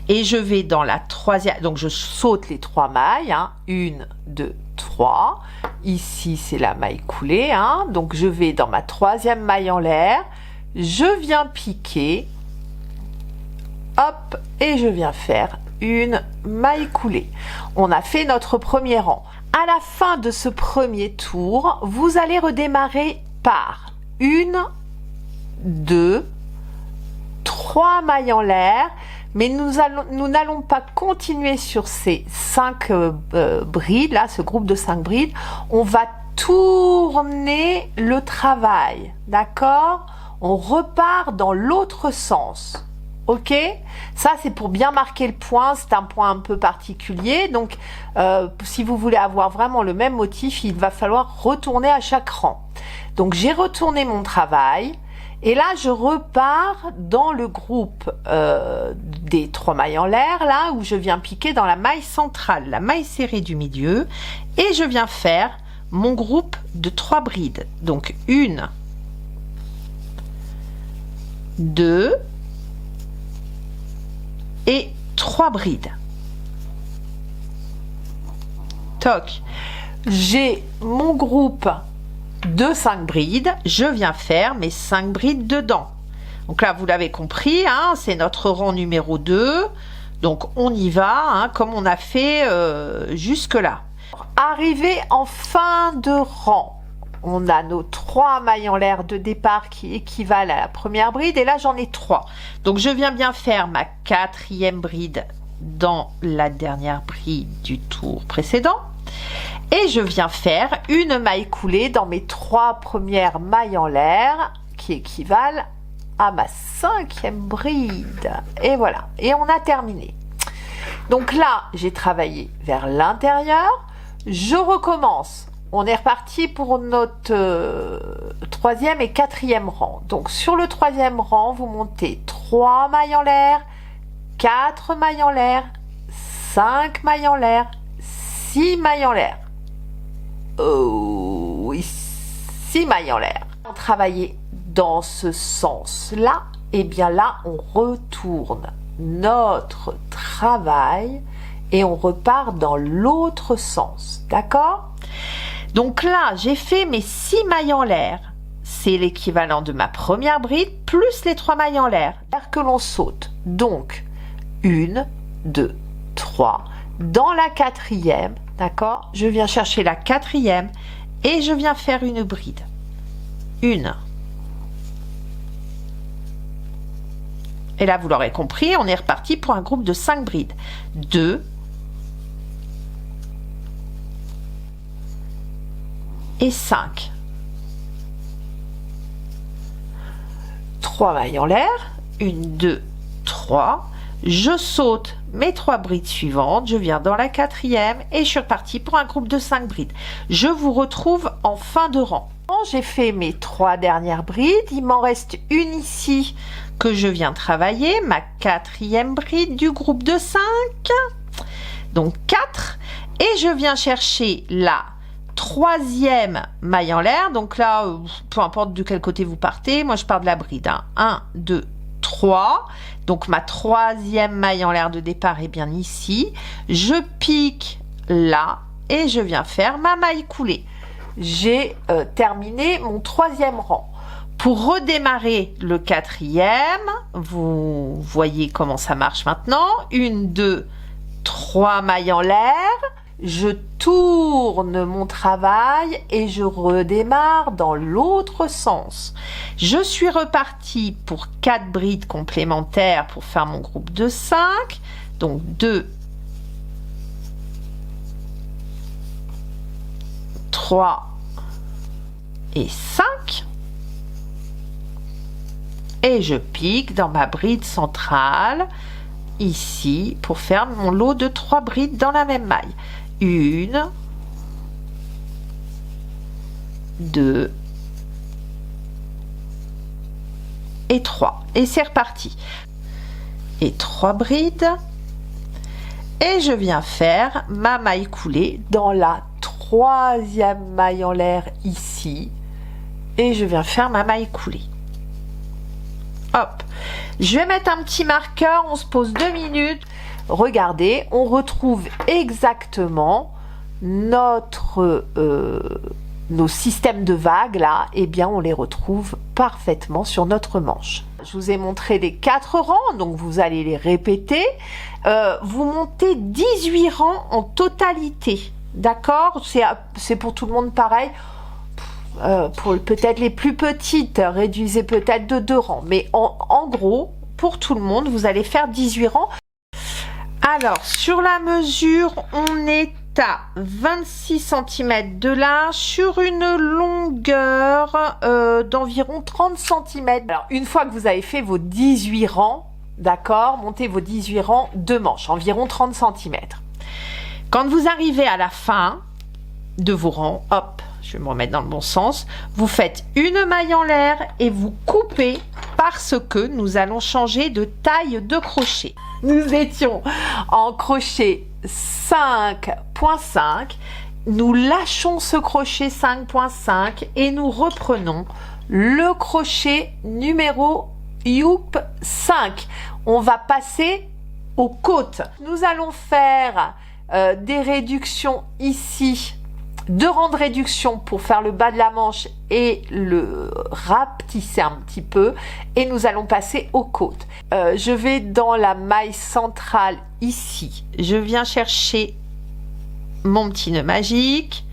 Et je vais dans la 3e, donc je saute les 3 mailles, hein, 1, 2, 3. Ici, c'est la maille coulée, hein, donc je vais dans ma 3e maille en l'air, je viens piquer, hop, et je viens faire une maille coulée. On a fait notre premier rang. À la fin de ce premier tour, vous allez redémarrer par 1, 2, 3 mailles en l'air, mais nous n'allons pas continuer sur ces 5 brides, là, ce groupe de 5 brides. On va tourner le travail, d'accord? On repart dans l'autre sens. Ok, ça c'est pour bien marquer le point, c'est un point un peu particulier, donc si vous voulez avoir vraiment le même motif, il va falloir retourner à chaque rang. Donc j'ai retourné mon travail, et là je repars dans le groupe des 3 mailles en l'air, là où je viens piquer dans la maille centrale, la maille serrée du milieu, et je viens faire mon groupe de 3 brides. Donc 1, 2, et 3 brides. Toc. J'ai mon groupe de 5 brides. Je viens faire mes 5 brides dedans. Donc là, vous l'avez compris, hein, c'est notre rang numéro 2. Donc on y va, hein, comme on a fait jusque-là. Arrivé en fin de rang, on a nos 3 mailles en l'air de départ qui équivalent à la première bride, et là j'en ai 3. Donc je viens bien faire ma 4e bride dans la dernière bride du tour précédent, et je viens faire une maille coulée dans mes 3 premières mailles en l'air qui équivalent à ma 5e bride. Et voilà, et on a terminé. Donc là j'ai travaillé vers l'intérieur, je recommence. On est reparti pour notre 3e et 4e rang. Donc sur le 3e rang, vous montez 3 mailles en l'air, 4 mailles en l'air, 5 mailles en l'air, 6 mailles en l'air. Oh oui, 6 mailles en l'air. On travaillait dans ce sens-là, et bien là, on retourne notre travail et on repart dans l'autre sens. D'accord ? Donc là, j'ai fait mes 6 mailles en l'air. C'est l'équivalent de ma première bride plus les 3 mailles en l'air que l'on saute. Donc, 1, 2, 3. Dans la 4e, d'accord, je viens chercher la 4e et je viens faire une bride. 1. Et là, vous l'aurez compris, on est reparti pour un groupe de 5 brides. 2. Et 5. 3 mailles en l'air, 1, 2, 3. Je saute mes 3 brides suivantes, je viens dans la 4e et je suis reparti pour un groupe de 5 brides. Je vous retrouve en fin de rang. J'ai fait mes 3 dernières brides, il m'en reste une ici que je viens travailler, ma 4e bride du groupe de 5. Donc 4, et je viens chercher la 3e maille en l'air. Donc là, peu importe de quel côté vous partez, moi je pars de la bride. 1, 2, 3. Donc ma 3e maille en l'air de départ est bien ici. Je pique là et je viens faire ma maille coulée. J'ai terminé mon 3e rang. Pour redémarrer le 4e, vous voyez comment ça marche maintenant. 1, 2, 3 mailles en l'air. Je tourne mon travail et je redémarre dans l'autre sens. Je suis repartie pour 4 brides complémentaires pour faire mon groupe de 5. Donc 2, 3 et 5. Et je pique dans ma bride centrale ici pour faire mon lot de 3 brides dans la même maille. 1, 2 et 3. Et c'est reparti. Et 3 brides. Et je viens faire ma maille coulée dans la 3e maille en l'air ici. Et je viens faire ma maille coulée. Hop. Je vais mettre un petit marqueur, on se pose 2 minutes. Regardez, on retrouve exactement notre nos systèmes de vagues là, et bien on les retrouve parfaitement sur notre manche. Je vous ai montré les 4 rangs, donc vous allez les répéter. Vous montez 18 rangs en totalité, d'accord? C'est pour tout le monde pareil. Pour peut-être les plus petites, réduisez peut-être de 2 rangs, mais en gros, pour tout le monde, vous allez faire 18 rangs. Alors, sur la mesure, on est à 26 cm de large sur une longueur d'environ 30 cm. Alors, une fois que vous avez fait vos 18 rangs, d'accord, montez vos 18 rangs de manches, environ 30 cm. Quand vous arrivez à la fin de vos rangs, hop, je vais me remettre dans le bon sens, vous faites une maille en l'air et vous coupez parce que nous allons changer de taille de crochet. Nous étions en crochet 5.5, nous lâchons ce crochet 5.5 et nous reprenons le crochet numéro 5. On va passer aux côtes. Nous allons faire des réductions ici, 2 rangs de réduction pour faire le bas de la manche et le rapetisser un petit peu, et nous allons passer aux côtes. Je vais dans la maille centrale ici, je viens chercher mon petit nœud magique,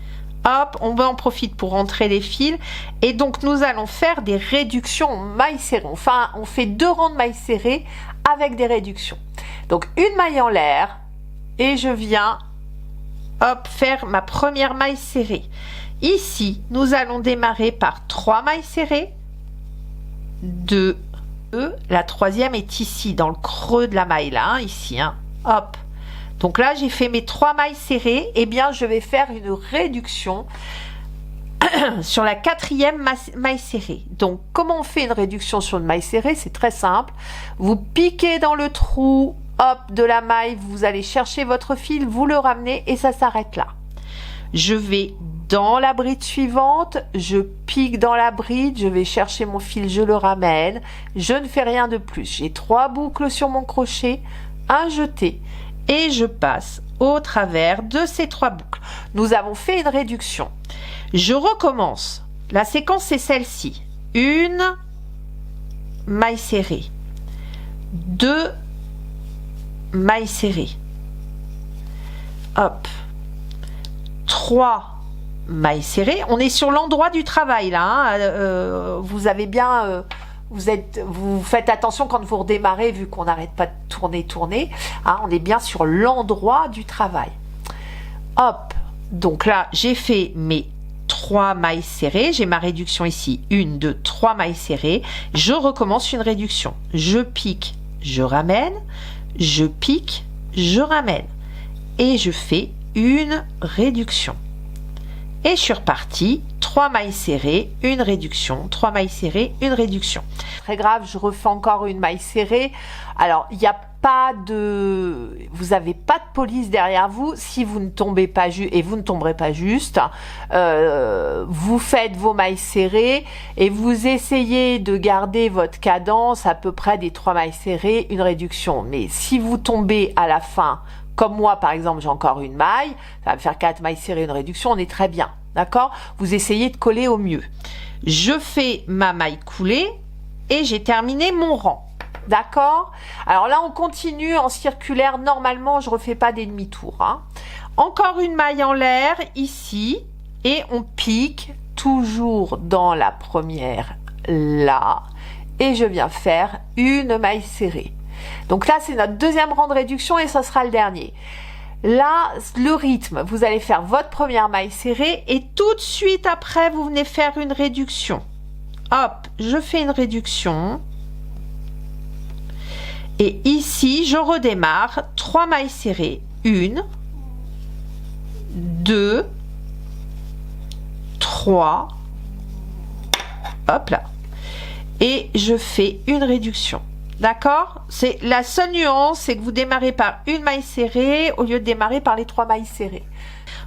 hop, on en profite pour rentrer les fils, et donc nous allons faire des réductions en maille serrée. Enfin, on fait 2 rangs de maille serrée avec des réductions. Donc une maille en l'air et je viens hop, faire ma première maille serrée. Ici, nous allons démarrer par 3 mailles serrées, 2, la troisième est ici, dans le creux de la maille, là, hein, ici, hein, hop. Donc là, j'ai fait mes 3 mailles serrées, et bien, je vais faire une réduction sur la 4e maille serrée. Donc, comment on fait une réduction sur une maille serrée? C'est très simple. Vous piquez dans le trou, hop, de la maille, vous allez chercher votre fil, vous le ramenez et ça s'arrête là. Je vais dans la bride suivante, je pique dans la bride, je vais chercher mon fil, je le ramène, je ne fais rien de plus. J'ai 3 boucles sur mon crochet, un jeté et je passe au travers de ces 3 boucles. Nous avons fait une réduction. Je recommence. La séquence c'est celle-ci. Une maille serrée, 2 maille serrée, hop, 3 mailles serrées. On est sur l'endroit du travail là, hein. Vous avez bien vous faites attention quand vous redémarrez, vu qu'on n'arrête pas de tourner, hein, on est bien sur l'endroit du travail. Hop, donc là j'ai fait mes 3 mailles serrées, j'ai ma réduction ici, 1, 2, 3 mailles serrées, je recommence une réduction, je pique, je ramène, je pique, je ramène et je fais une réduction et je suis repartie, 3 mailles serrées, une réduction, 3 mailles serrées, une réduction. Très grave, je refais encore une maille serrée. Alors il n'y a pas de, vous n'avez pas de police derrière vous si vous ne tombez pas juste, et vous ne tomberez pas juste. Vous faites vos mailles serrées et vous essayez de garder votre cadence à peu près des 3 mailles serrées, une réduction. Mais si vous tombez à la fin, comme moi par exemple, j'ai encore une maille, ça va me faire 4 mailles serrées, une réduction, on est très bien, d'accord? Vous essayez de coller au mieux. Je fais ma maille coulée et j'ai terminé mon rang. D'accord? Alors là, on continue en circulaire. Normalement, je ne refais pas des demi-tours, hein. Encore une maille en l'air ici et on pique toujours dans la première là et je viens faire une maille serrée. Donc là, c'est notre 2e rang de réduction et ce sera le dernier. Là, le rythme, vous allez faire votre première maille serrée et tout de suite après, vous venez faire une réduction. Hop, je fais une réduction. Et ici, je redémarre 3 mailles serrées. 1, 2, 3. Hop là. Et je fais une réduction. D'accord? C'est la seule nuance, c'est que vous démarrez par une maille serrée au lieu de démarrer par les 3 mailles serrées.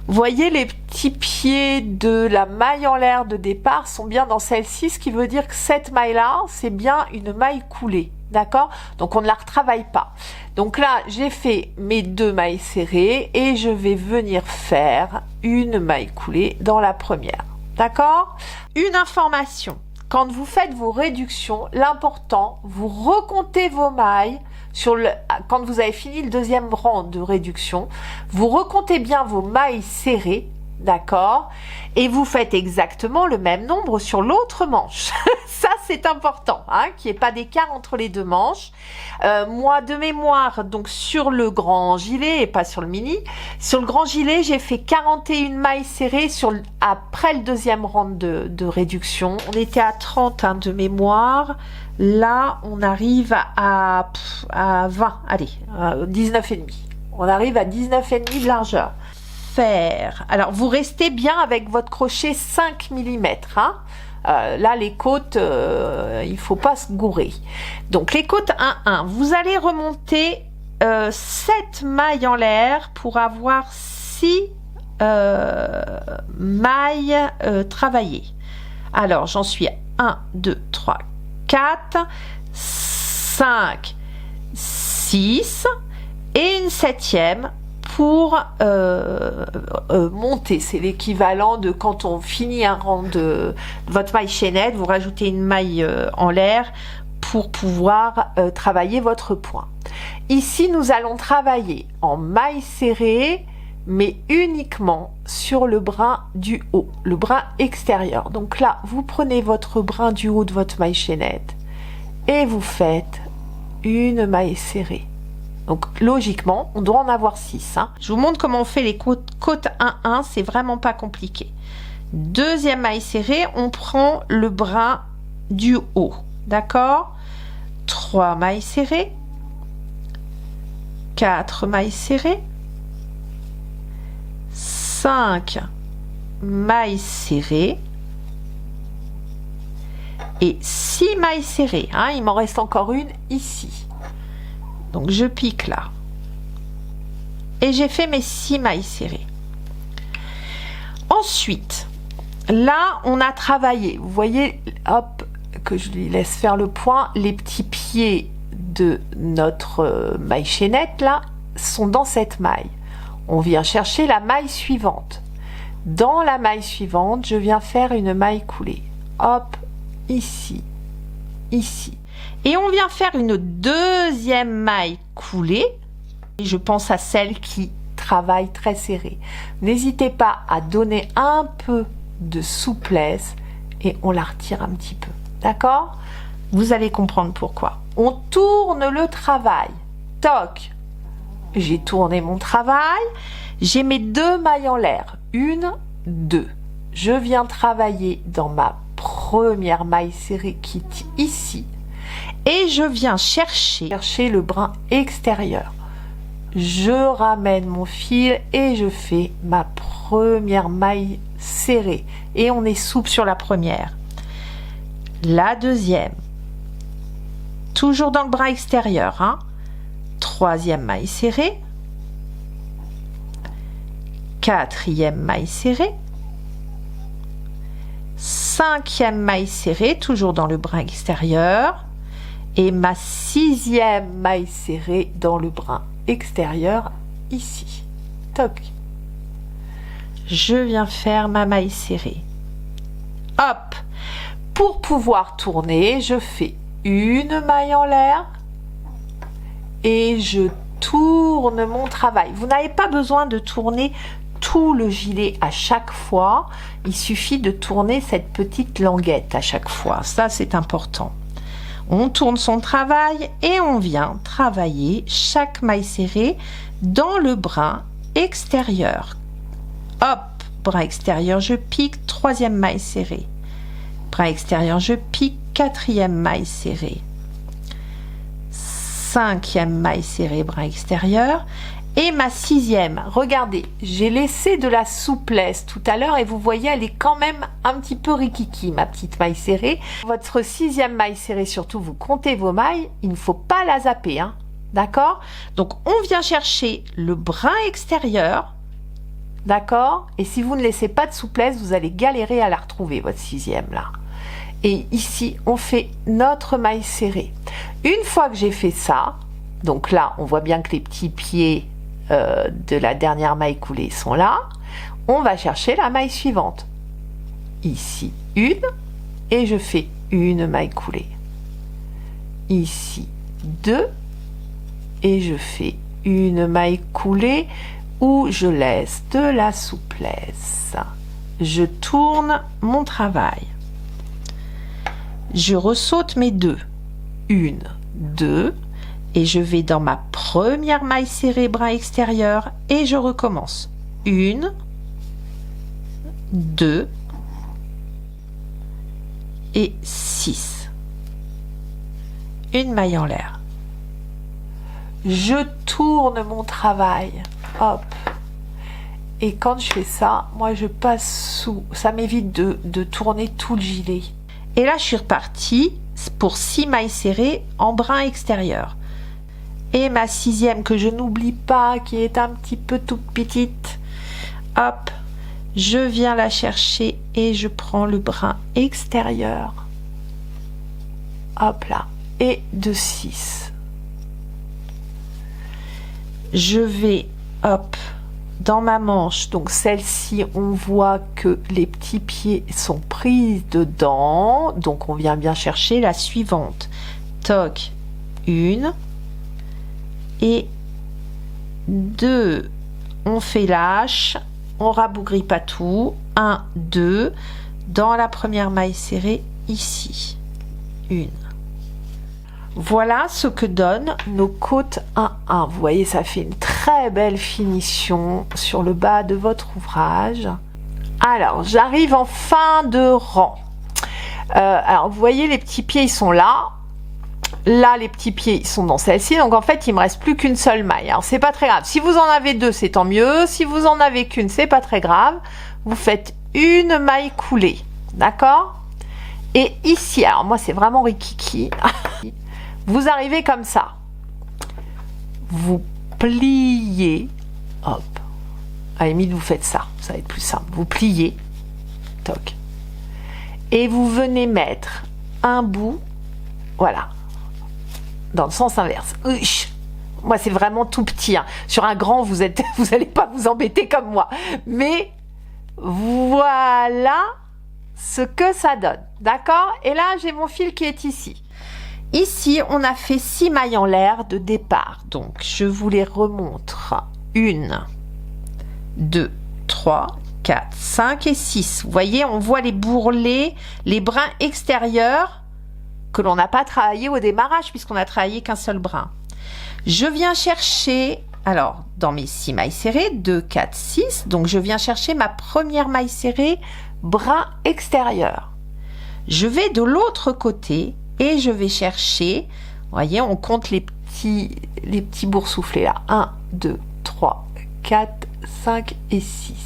Vous voyez, les petits pieds de la maille en l'air de départ sont bien dans celle-ci, ce qui veut dire que cette maille-là, c'est bien une maille coulée. D'accord? Donc on ne la retravaille pas. Donc là, j'ai fait mes 2 mailles serrées et je vais venir faire une maille coulée dans la première. D'accord? Une information. Quand vous faites vos réductions, l'important, vous recomptez vos mailles quand vous avez fini le 2e rang de réduction, vous recomptez bien vos mailles serrées, d'accord? Et vous faites exactement le même nombre sur l'autre manche. Ça, c'est important, hein, qu'il n'y ait pas d'écart entre les deux manches. Moi, de mémoire, donc sur le grand gilet et pas sur le mini, sur le grand gilet, j'ai fait 41 mailles serrées après le deuxième rang de réduction. On était à 30 hein, de mémoire. Là, on arrive à 20, allez, 19,5. On arrive à 19,5 de largeur. Alors, vous restez bien avec votre crochet 5 mm. Hein. Là, les côtes, il ne faut pas se gourer. Donc, les côtes 1-1, vous allez remonter 7 mailles en l'air pour avoir 6 mailles travaillées. Alors, j'en suis à 1, 2, 3, 4, 5, 6 et une 7e pour monter. C'est l'équivalent de quand on finit un rang de votre maille chaînette, vous rajoutez une maille en l'air pour pouvoir travailler votre point. Ici, nous allons travailler en maille serrée, mais uniquement sur le brin du haut, le brin extérieur. Donc là, vous prenez votre brin du haut de votre maille chaînette et vous faites une maille serrée. Donc, logiquement, on doit en avoir 6. Hein. Je vous montre comment on fait les côtes 1-1. C'est vraiment pas compliqué. Deuxième maille serrée, on prend le brin du haut. D'accord? 3 mailles serrées. 4 mailles serrées. 5 mailles serrées. Et 6 mailles serrées. Hein. Il m'en reste encore une ici. Donc, je pique là. Et j'ai fait mes 6 mailles serrées. Ensuite, là, on a travaillé. Vous voyez, hop, que je lui laisse faire le point. Les petits pieds de notre maille chaînette, là, sont dans cette maille. On vient chercher la maille suivante. Dans la maille suivante, je viens faire une maille coulée. Hop, ici, ici. Et on vient faire une deuxième maille coulée. Et je pense à celles qui travaillent très serré. N'hésitez pas à donner un peu de souplesse et on la retire un petit peu. D'accord? Vous allez comprendre pourquoi. On tourne le travail. Toc. J'ai tourné mon travail. J'ai mes 2 mailles en l'air. 1, 2. Je viens travailler dans ma première maille serrée qui est ici. Et je viens chercher le brin extérieur. Je ramène mon fil et je fais ma première maille serrée. Et on est souple sur la première. La deuxième. Toujours dans le brin extérieur. Hein. 3e maille serrée. 4e maille serrée. 5e maille serrée, toujours dans le brin extérieur. Et ma 6e maille serrée dans le brin extérieur, ici. Toc. Je viens faire ma maille serrée. Hop. Pour pouvoir tourner, je fais une maille en l'air et je tourne mon travail. Vous n'avez pas besoin de tourner tout le gilet à chaque fois. Il suffit de tourner cette petite languette à chaque fois. Ça, c'est important. On tourne son travail et on vient travailler chaque maille serrée dans le brin extérieur. Hop, brin extérieur, je pique, 3e maille serrée. Brin extérieur, je pique, 4e maille serrée. 5e maille serrée, brin extérieur. Et ma 6e, regardez, j'ai laissé de la souplesse tout à l'heure et vous voyez, elle est quand même un petit peu rikiki, ma petite maille serrée. Votre 6e maille serrée, surtout, vous comptez vos mailles, il ne faut pas la zapper, hein, d'accord? Donc, on vient chercher le brin extérieur, d'accord? Et si vous ne laissez pas de souplesse, vous allez galérer à la retrouver, votre 6e, là. Et ici, on fait notre maille serrée. Une fois que j'ai fait ça, donc là, on voit bien que les petits pieds de la dernière maille coulée sont là. On va chercher la maille suivante. Ici, une, et je fais une maille coulée. Ici, 2, et je fais une maille coulée où je laisse de la souplesse. Je tourne mon travail. je ressaute mes 2. 1, 2, et je vais dans ma première maille serrée brin extérieur et je recommence. 1, 2 et 6. Une maille en l'air. Je tourne mon travail. Hop. Et quand je fais ça, moi je passe sous. Ça m'évite de tourner tout le gilet. Et là, je suis repartie pour 6 mailles serrées en brin extérieur. Et ma 6e que je n'oublie pas, qui est un petit peu toute petite. Hop, je viens la chercher et je prends le brin extérieur. Hop là. Et de 6. Je vais, hop, dans ma manche, donc celle-ci, on voit que les petits pieds sont pris dedans, donc on vient bien chercher la suivante. Toc, 1 et 2. On fait lâche, on rabougrit pas tout. 1, 2, dans la première maille serrée, ici. 1. Voilà ce que donnent nos côtes 1-1. Vous voyez, ça fait une très belle finition sur le bas de votre ouvrage. Alors, j'arrive en fin de rang. Alors, vous voyez, les petits pieds, ils sont là. Là, les petits pieds, ils sont dans celle-ci. Donc, en fait, il me reste plus qu'une seule maille. Alors, c'est pas très grave. Si vous en avez 2, c'est tant mieux. Si vous en avez qu'une, c'est pas très grave. Vous faites une maille coulée. D'accord? Et ici, alors moi, c'est vraiment rikiki. Vous arrivez comme ça. Vous pliez. Hop. À la limite, vous faites ça. Ça va être plus simple. Vous pliez. Toc. Et vous venez mettre un bout. Voilà. Dans le sens inverse. Uch. Moi, c'est vraiment tout petit. Hein. Sur un grand, vous allez pas vous embêter comme moi. Mais voilà ce que ça donne. D'accord? Et là, j'ai mon fil qui est ici. Ici, on a fait 6 mailles en l'air de départ. Donc, je vous les remontre. 1, 2, 3, 4, 5 et 6. Vous voyez, on voit les bourrelets, les brins extérieurs que l'on n'a pas travaillé au démarrage puisqu'on a travaillé qu'un seul brin. Je viens chercher, alors, dans mes 6 mailles serrées, 2, 4, 6. Donc, je viens chercher ma première maille serrée, brin extérieur. Je vais de l'autre côté. Et je vais chercher, vous voyez, on compte les petits boursouflés là. 1, 2, 3, 4, 5 et 6.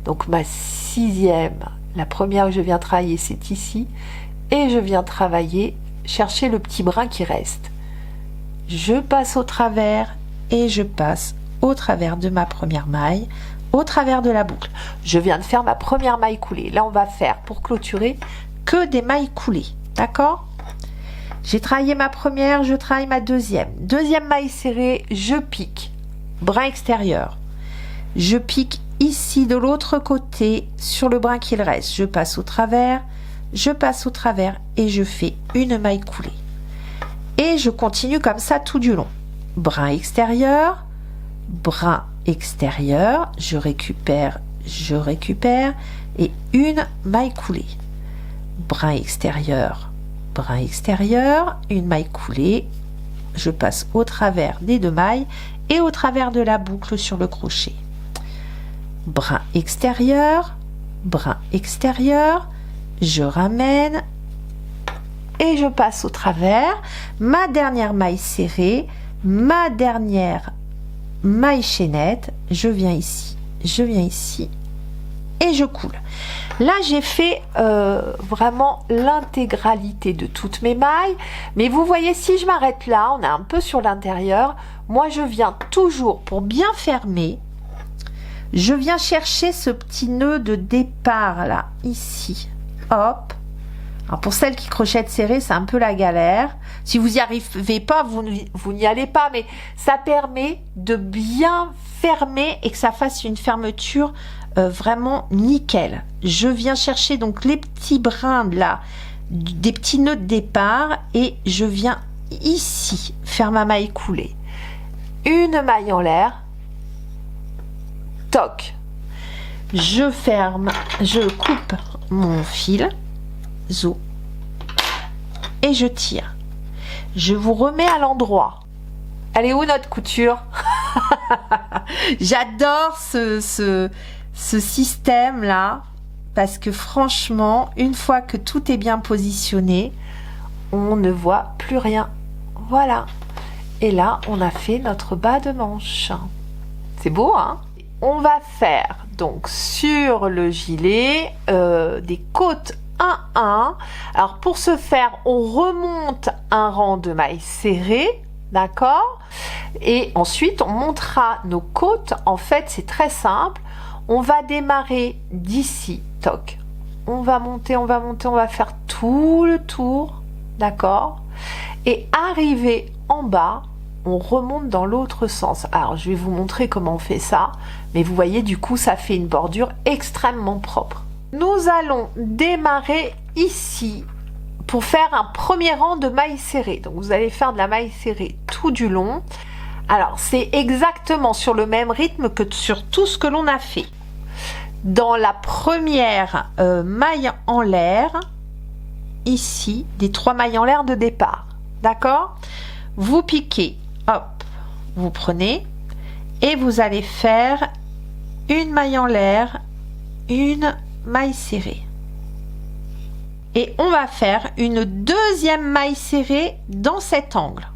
Donc ma 6e, la première que je viens travailler, c'est ici. Et je viens travailler, chercher le petit brin qui reste. Je passe au travers et je passe au travers de ma première maille, au travers de la boucle. Je viens de faire ma première maille coulée. Là, on va faire, pour clôturer, que des mailles coulées. D'accord ? J'ai travaillé ma première, je travaille ma deuxième. Deuxième maille serrée, je pique. Brin extérieur. Je pique ici de l'autre côté sur le brin qu'il reste. Je passe au travers et je fais une maille coulée. Et je continue comme ça tout du long. Brin extérieur, je récupère et une maille coulée. Brin extérieur, une maille coulée, je passe au travers des 2 mailles et au travers de la boucle sur le crochet. Brin extérieur, je ramène et je passe au travers, ma dernière maille serrée, ma dernière maille chaînette, je viens ici et je coule. Là, j'ai fait vraiment l'intégralité de toutes mes mailles. Mais vous voyez, si je m'arrête là, on est un peu sur l'intérieur. Moi, je viens toujours, pour bien fermer, je viens chercher ce petit nœud de départ, là, ici. Hop. Alors, pour celles qui crochettent serré, c'est un peu la galère. Si vous n'y arrivez pas, vous n'y allez pas. Mais ça permet de bien fermer et que ça fasse une fermeture vraiment nickel. Je viens chercher donc les petits brins là, des petits nœuds de départ et je viens ici faire ma maille coulée. Une maille en l'air. Toc. Je ferme, je coupe mon fil. Zo. et je tire. Je vous remets à l'endroit. Elle est où notre couture? J'adore ce système là, parce que franchement, une fois que tout est bien positionné, on ne voit plus rien. Voilà. Et là, on a fait notre bas de manche. C'est beau, hein? On va faire donc sur le gilet des côtes 1-1. Alors pour ce faire, on remonte un rang de mailles serrées, d'accord? Et ensuite, on montera nos côtes. En fait, c'est très simple. On va démarrer d'ici, toc. On va monter, on va monter, on va faire tout le tour, d'accord? Et arriver en bas, on remonte dans l'autre sens. Alors, je vais vous montrer comment on fait ça. Mais vous voyez, du coup, ça fait une bordure extrêmement propre. Nous allons démarrer ici pour faire un premier rang de mailles serrées. Donc, vous allez faire de la maille serrée tout du long. Alors, c'est exactement sur le même rythme que sur tout ce que l'on a fait. Dans la première maille en l'air, ici, des 3 mailles en l'air de départ. D'accord? Vous piquez, hop, vous prenez et vous allez faire une maille en l'air, une maille serrée. Et on va faire une deuxième maille serrée dans cet angle.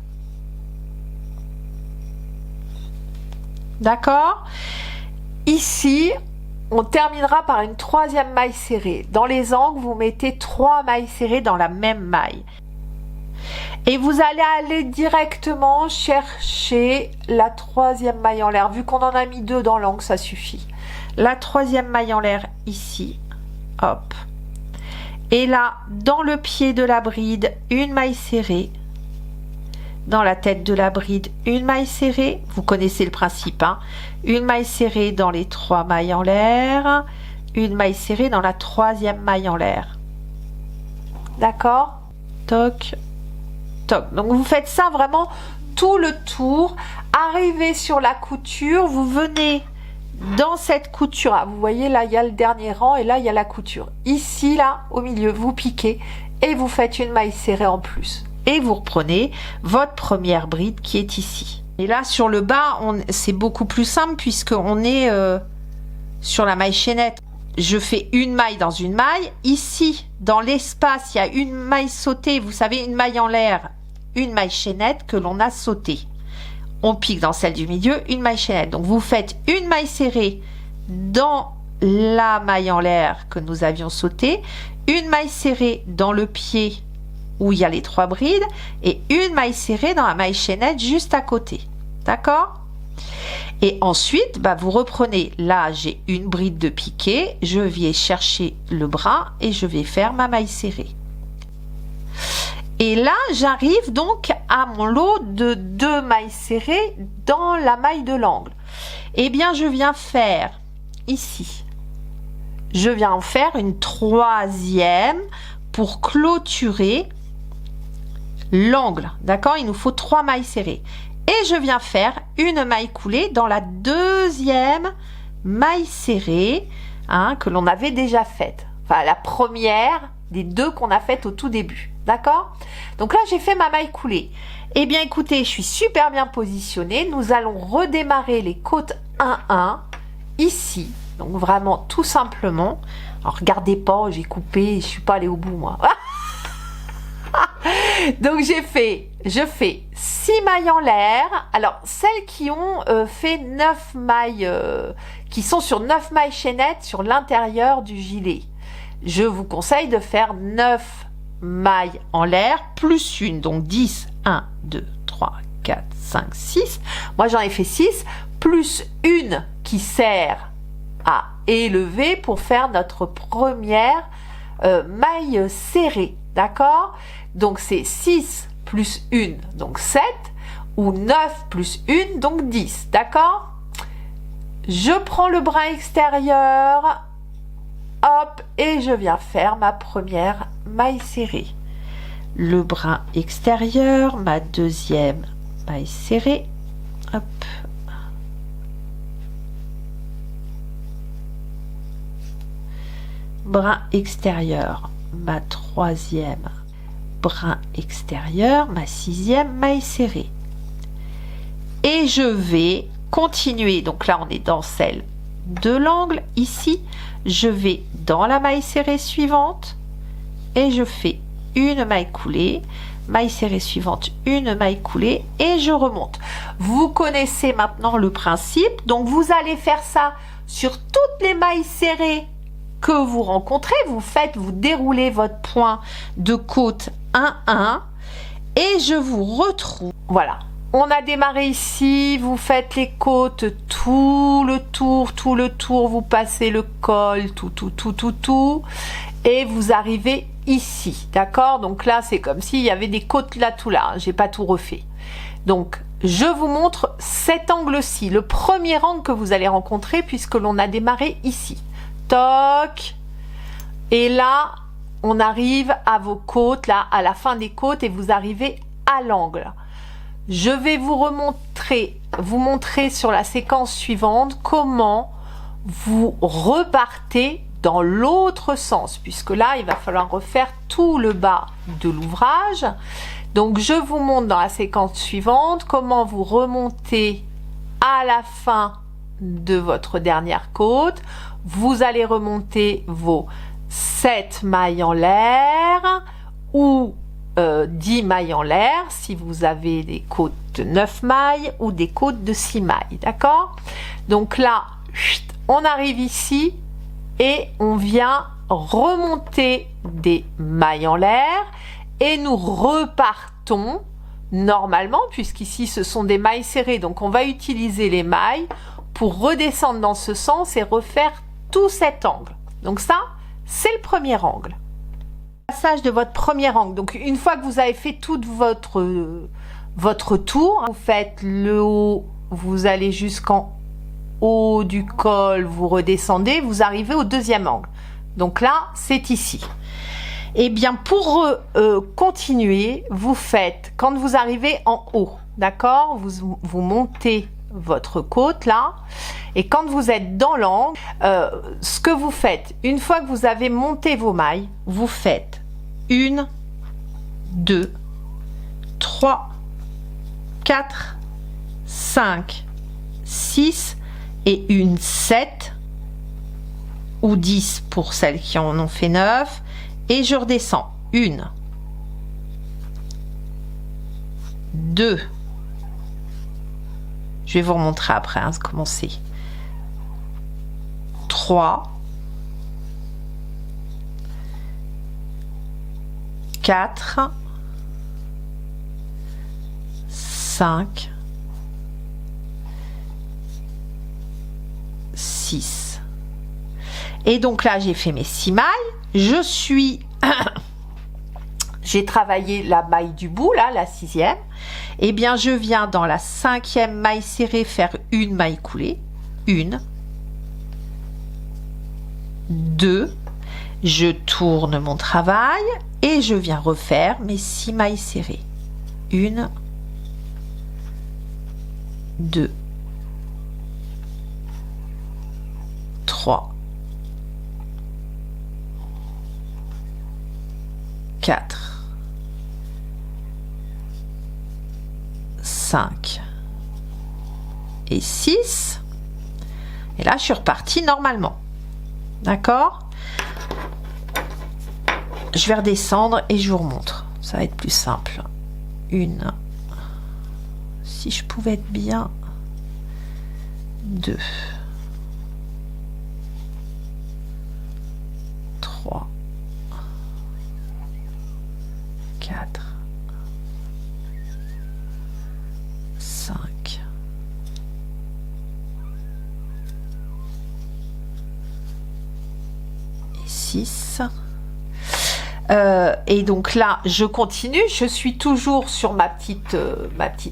D'accord? Ici, on terminera par une troisième maille serrée. Dans les angles, vous mettez 3 mailles serrées dans la même maille. Et vous allez aller directement chercher la troisième maille en l'air. Vu qu'on en a mis 2 dans l'angle, ça suffit. La troisième maille en l'air ici. Hop. Et là, dans le pied de la bride, une maille serrée. Dans la tête de la bride, une maille serrée. Vous connaissez le principe, hein. Une maille serrée dans les 3 mailles en l'air. Une maille serrée dans la troisième maille en l'air. D'accord? Toc. Toc. Donc vous faites ça vraiment tout le tour. Arrivez sur la couture, vous venez dans cette couture. Ah, vous voyez là, il y a le dernier rang et là, il y a la couture. Ici, là, au milieu, vous piquez et vous faites une maille serrée en plus. Et vous reprenez votre première bride qui est ici. Et là, sur le bas, c'est beaucoup plus simple puisqu'on est sur la maille chaînette. Je fais une maille dans une maille. Ici, dans l'espace, il y a une maille sautée. Vous savez, une maille en l'air, une maille chaînette que l'on a sautée. On pique dans celle du milieu, une maille chaînette. Donc, vous faites une maille serrée dans la maille en l'air que nous avions sautée, une maille serrée dans le pied où il y a les 3 brides et une maille serrée dans la maille chaînette juste à côté. D'accord? Et ensuite, vous reprenez, là j'ai une bride de piqué, je vais chercher le bras et je vais faire ma maille serrée. Et là, j'arrive donc à mon lot de 2 mailles serrées dans la maille de l'angle. Eh bien, je viens faire ici, je viens en faire une troisième pour clôturer l'angle. D'accord? Il nous faut 3 mailles serrées. Et je viens faire une maille coulée dans la deuxième maille serrée que l'on avait déjà faite. Enfin, la première des 2 qu'on a faites au tout début. D'accord? Donc là, j'ai fait ma maille coulée. Eh bien, écoutez, je suis super bien positionnée. Nous allons redémarrer les côtes 1-1 ici. Donc vraiment, tout simplement. Alors, regardez pas, j'ai coupé, je suis pas allée au bout, moi. Donc je fais 6 mailles en l'air. Alors celles qui ont fait 9 mailles, qui sont sur 9 mailles chaînettes sur l'intérieur du gilet, je vous conseille de faire 9 mailles en l'air plus une, donc 10, 1, 2, 3, 4, 5, 6. Moi j'en ai fait 6, plus une qui sert à élever pour faire notre première maille serrée. D'accord? Donc c'est 6 plus 1, donc 7, ou 9 plus 1, donc 10. D'accord? Je prends le brin extérieur, hop, et je viens faire ma première maille serrée. Le brin extérieur, ma deuxième maille serrée, hop. Brin extérieur, ma troisième brin extérieur, ma 6e maille serrée. Et je vais continuer, donc là on est dans celle de l'angle, ici, je vais dans la maille serrée suivante et je fais une maille coulée, maille serrée suivante, une maille coulée et je remonte. Vous connaissez maintenant le principe, donc vous allez faire ça sur toutes les mailles serrées que vous rencontrez. Vous déroulez votre point de côte 1-1 et je vous retrouve. Voilà, on a démarré ici, vous faites les côtes tout le tour, vous passez le col, tout, et vous arrivez ici, d'accord? Donc là, c'est comme s'il y avait des côtes là, tout là, hein, j'ai pas tout refait. Donc, je vous montre cet angle-ci, le premier angle que vous allez rencontrer puisque l'on a démarré ici. Toc, et là, on arrive à vos côtes, là, à la fin des côtes, et vous arrivez à l'angle. Je vais vous montrer sur la séquence suivante comment vous repartez dans l'autre sens, puisque là, il va falloir refaire tout le bas de l'ouvrage. Donc, je vous montre dans la séquence suivante comment vous remontez à la fin de votre dernière côte. Vous allez remonter vos 7 mailles en l'air ou 10 mailles en l'air si vous avez des côtes de 9 mailles ou des côtes de 6 mailles, d'accord? Donc là, on arrive ici et on vient remonter des mailles en l'air et nous repartons normalement, puisqu'ici ce sont des mailles serrées, donc on va utiliser les mailles pour redescendre dans ce sens et refaire tout cet angle. Donc ça, c'est le premier angle. Passage de votre premier angle. Donc une fois que vous avez fait tout votre tour, vous faites le haut, vous allez jusqu'en haut du col, vous redescendez, vous arrivez au deuxième angle. Donc là, c'est ici. Et bien pour continuer, vous faites, quand vous arrivez en haut, d'accord, vous montez votre côte là, et quand vous êtes dans l'angle, ce que vous faites, une fois que vous avez monté vos mailles, vous faites 1, 2, 3, 4, 5, 6 et une 7 ou 10 pour celles qui en ont fait 9, et je redescends 1, 2, je vais vous remontrer après comment c'est, 3, 4, 5, 6. Et donc là, j'ai fait mes 6 mailles. Je suis... j'ai travaillé la maille du bout, là, la 6e. Eh bien, je viens dans la 5e maille serrée faire une maille coulée. 1, 2. Je tourne mon travail et je viens refaire mes 6 mailles serrées. 1, 2, 3, 4, 5 et 6. Et là, je suis repartie normalement. D'accord? Je vais redescendre et je vous remontre. Ça va être plus simple. 1, si je pouvais être bien, 2, 3, 4, 5, 6. Et donc là, je continue. Je suis toujours sur ma petite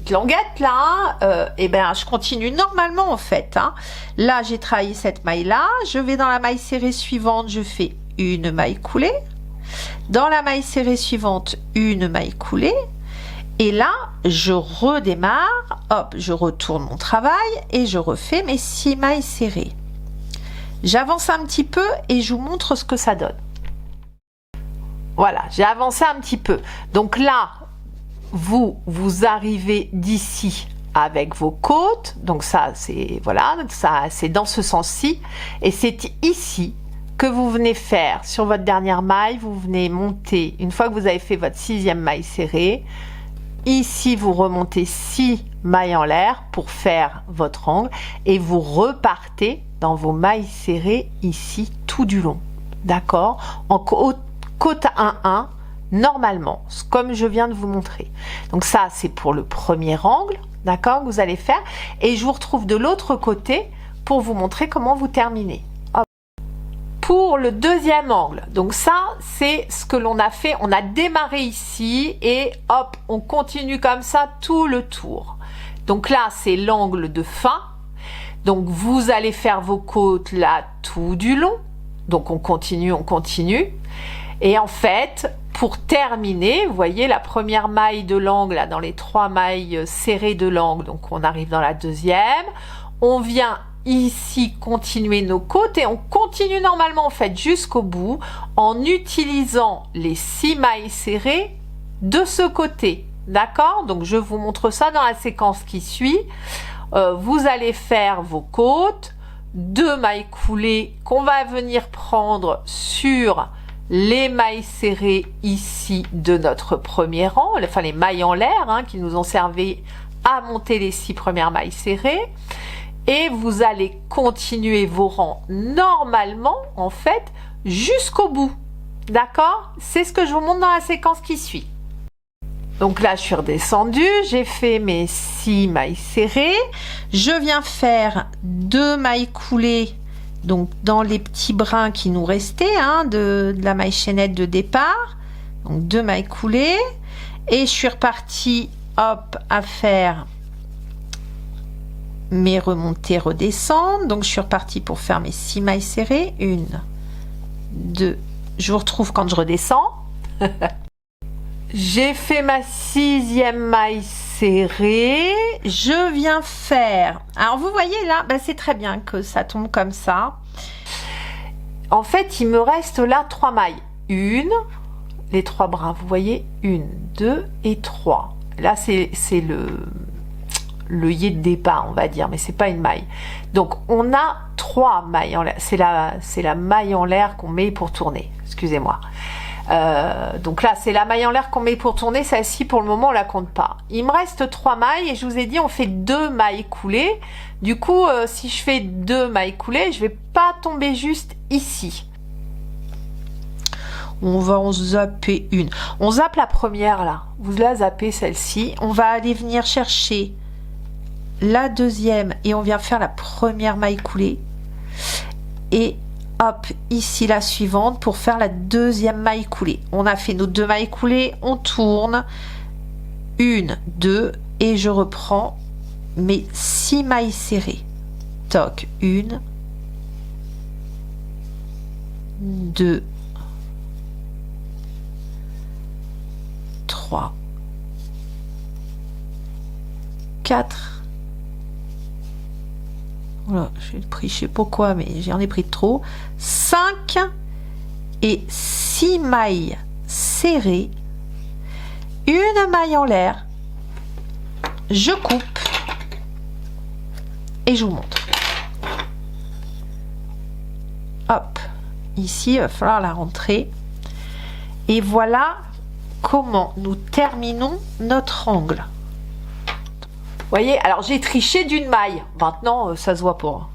languette là. Et ben, je continue normalement en fait. Hein. Là, j'ai travaillé cette maille là. Je vais dans la maille serrée suivante. Je fais une maille coulée. Dans la maille serrée suivante, une maille coulée. Et là, je redémarre. Hop, je retourne mon travail et je refais mes 6 mailles serrées. J'avance un petit peu et je vous montre ce que ça donne. Voilà, j'ai avancé un petit peu. Donc là, vous arrivez d'ici avec vos côtes. Donc ça, c'est voilà, ça c'est dans ce sens-ci. Et c'est ici que vous venez faire sur votre dernière maille. Vous venez monter, une fois que vous avez fait votre 6e maille serrée, ici vous remontez 6 mailles en l'air pour faire votre angle et vous repartez dans vos mailles serrées ici tout du long, d'accord, en côte 1-1 normalement, comme je viens de vous montrer. Donc ça c'est pour le premier angle, d'accord, que vous allez faire, et je vous retrouve de l'autre côté pour vous montrer comment vous terminez. Pour le deuxième angle, donc ça c'est ce que l'on a fait, on a démarré ici et hop, on continue comme ça tout le tour. Donc là c'est l'angle de fin, donc vous allez faire vos côtes là tout du long, donc on continue, et en fait pour terminer, vous voyez la première maille de l'angle là dans les 3 mailles serrées de l'angle, donc on arrive dans la deuxième, on vient ici continuer nos côtes et on continue normalement en fait jusqu'au bout en utilisant les 6 mailles serrées de ce côté, d'accord. Donc je vous montre ça dans la séquence qui suit. Vous allez faire vos côtes, 2 mailles coulées qu'on va venir prendre sur les mailles serrées ici de notre premier rang, enfin les mailles en l'air hein, qui nous ont servi à monter les 6 premières mailles serrées. Et vous allez continuer vos rangs normalement en fait jusqu'au bout, d'accord. C'est ce que je vous montre dans la séquence qui suit. Donc là je suis redescendue, j'ai fait mes 6 mailles serrées, je viens faire 2 mailles coulées donc dans les petits brins qui nous restaient hein, de la maille chaînette de départ, donc 2 mailles coulées, et je suis repartie hop à faire mes remontées redescendre. Donc je suis repartie pour faire mes 6 mailles serrées, 1 2, je vous retrouve quand je redescends. J'ai fait ma 6e maille serrée, je viens faire, alors vous voyez là bah, c'est très bien que ça tombe comme ça. En fait il me reste là 3 mailles, les 3 brins, vous voyez, 1 2 et 3, là c'est le yé de départ on va dire, mais c'est pas une maille. Donc on a 3 mailles en l'air, c'est la maille en l'air qu'on met pour tourner, excusez-moi. Donc là c'est la maille en l'air qu'on met pour tourner, celle-ci pour le moment on la compte pas. Il me reste 3 mailles et je vous ai dit on fait 2 mailles coulées. Du coup si je fais 2 mailles coulées, je vais pas tomber juste ici. On va en zapper une. On zappe la première là, vous la zappez celle-ci. On va aller venir chercher la deuxième et on vient faire la première maille coulée et hop ici la suivante pour faire la deuxième maille coulée. On a fait nos 2 mailles coulées, on tourne 1 2 et je reprends mes 6 mailles serrées, toc, 1 2 3 4. Voilà, j'ai pris je sais pas quoi mais j'en ai pris trop, 5 et 6 mailles serrées, une maille en l'air, je coupe et je vous montre. Hop, ici il va falloir la rentrer et voilà comment nous terminons notre angle. Vous voyez, alors j'ai triché d'une maille. Maintenant, ça se voit pas.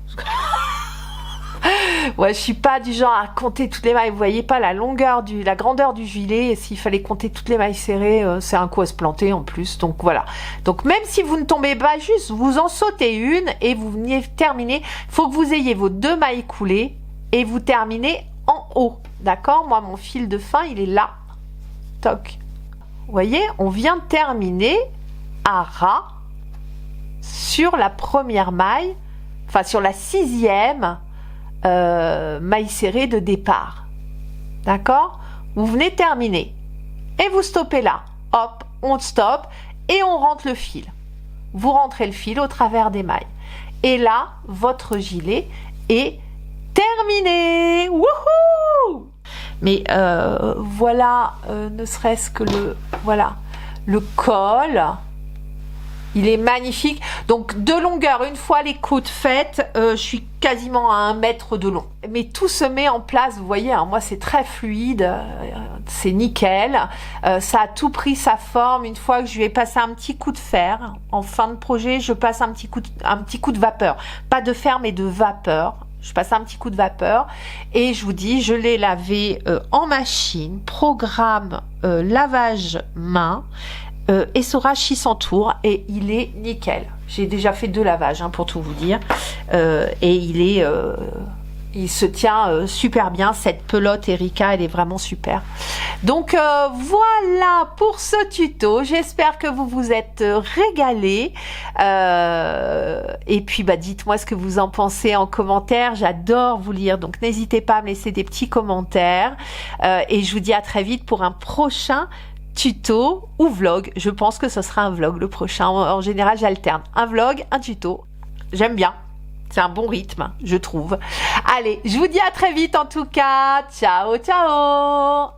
Ouais, je suis pas du genre à compter toutes les mailles. Vous voyez pas la grandeur du gilet. S'il fallait compter toutes les mailles serrées, c'est un coup à se planter en plus. Donc voilà. Donc même si vous ne tombez pas juste, vous en sautez une et vous venez terminer. Il faut que vous ayez vos 2 mailles coulées et vous terminez en haut. D'accord? Moi, mon fil de fin, il est là. Toc. Vous voyez, on vient de terminer à ras sur la première maille, enfin sur la 6e maille serrée de départ, d'accord. Vous venez terminer et vous stoppez là, hop, on stoppe et on rentre le fil. Vous rentrez le fil au travers des mailles et là votre gilet est terminé. Wouhou! Mais voilà, ne serait-ce que le col. Il est magnifique. Donc, de longueur, une fois les côtes faites, je suis quasiment à 1 mètre de long. Mais tout se met en place, vous voyez, hein, moi, c'est très fluide, c'est nickel. Ça a tout pris sa forme. Une fois que je lui ai passé un petit coup de fer, en fin de projet, je passe un petit coup de vapeur. Pas de fer, mais de vapeur. Je passe un petit coup de vapeur et je vous dis, je l'ai lavé en machine, programme lavage main. Essorage 600 tours et il est nickel. J'ai déjà fait 2 lavages hein, pour tout vous dire et il se tient super bien. Cette pelote Erika, elle est vraiment super. Donc voilà pour ce tuto. J'espère que vous vous êtes régalés et puis dites-moi ce que vous en pensez en commentaire. J'adore vous lire, donc n'hésitez pas à me laisser des petits commentaires et je vous dis à très vite pour un prochain tuto ou vlog. Je pense que ce sera un vlog le prochain. En général, j'alterne un vlog, un tuto. J'aime bien. C'est un bon rythme, je trouve. Allez, je vous dis à très vite en tout cas. Ciao, ciao!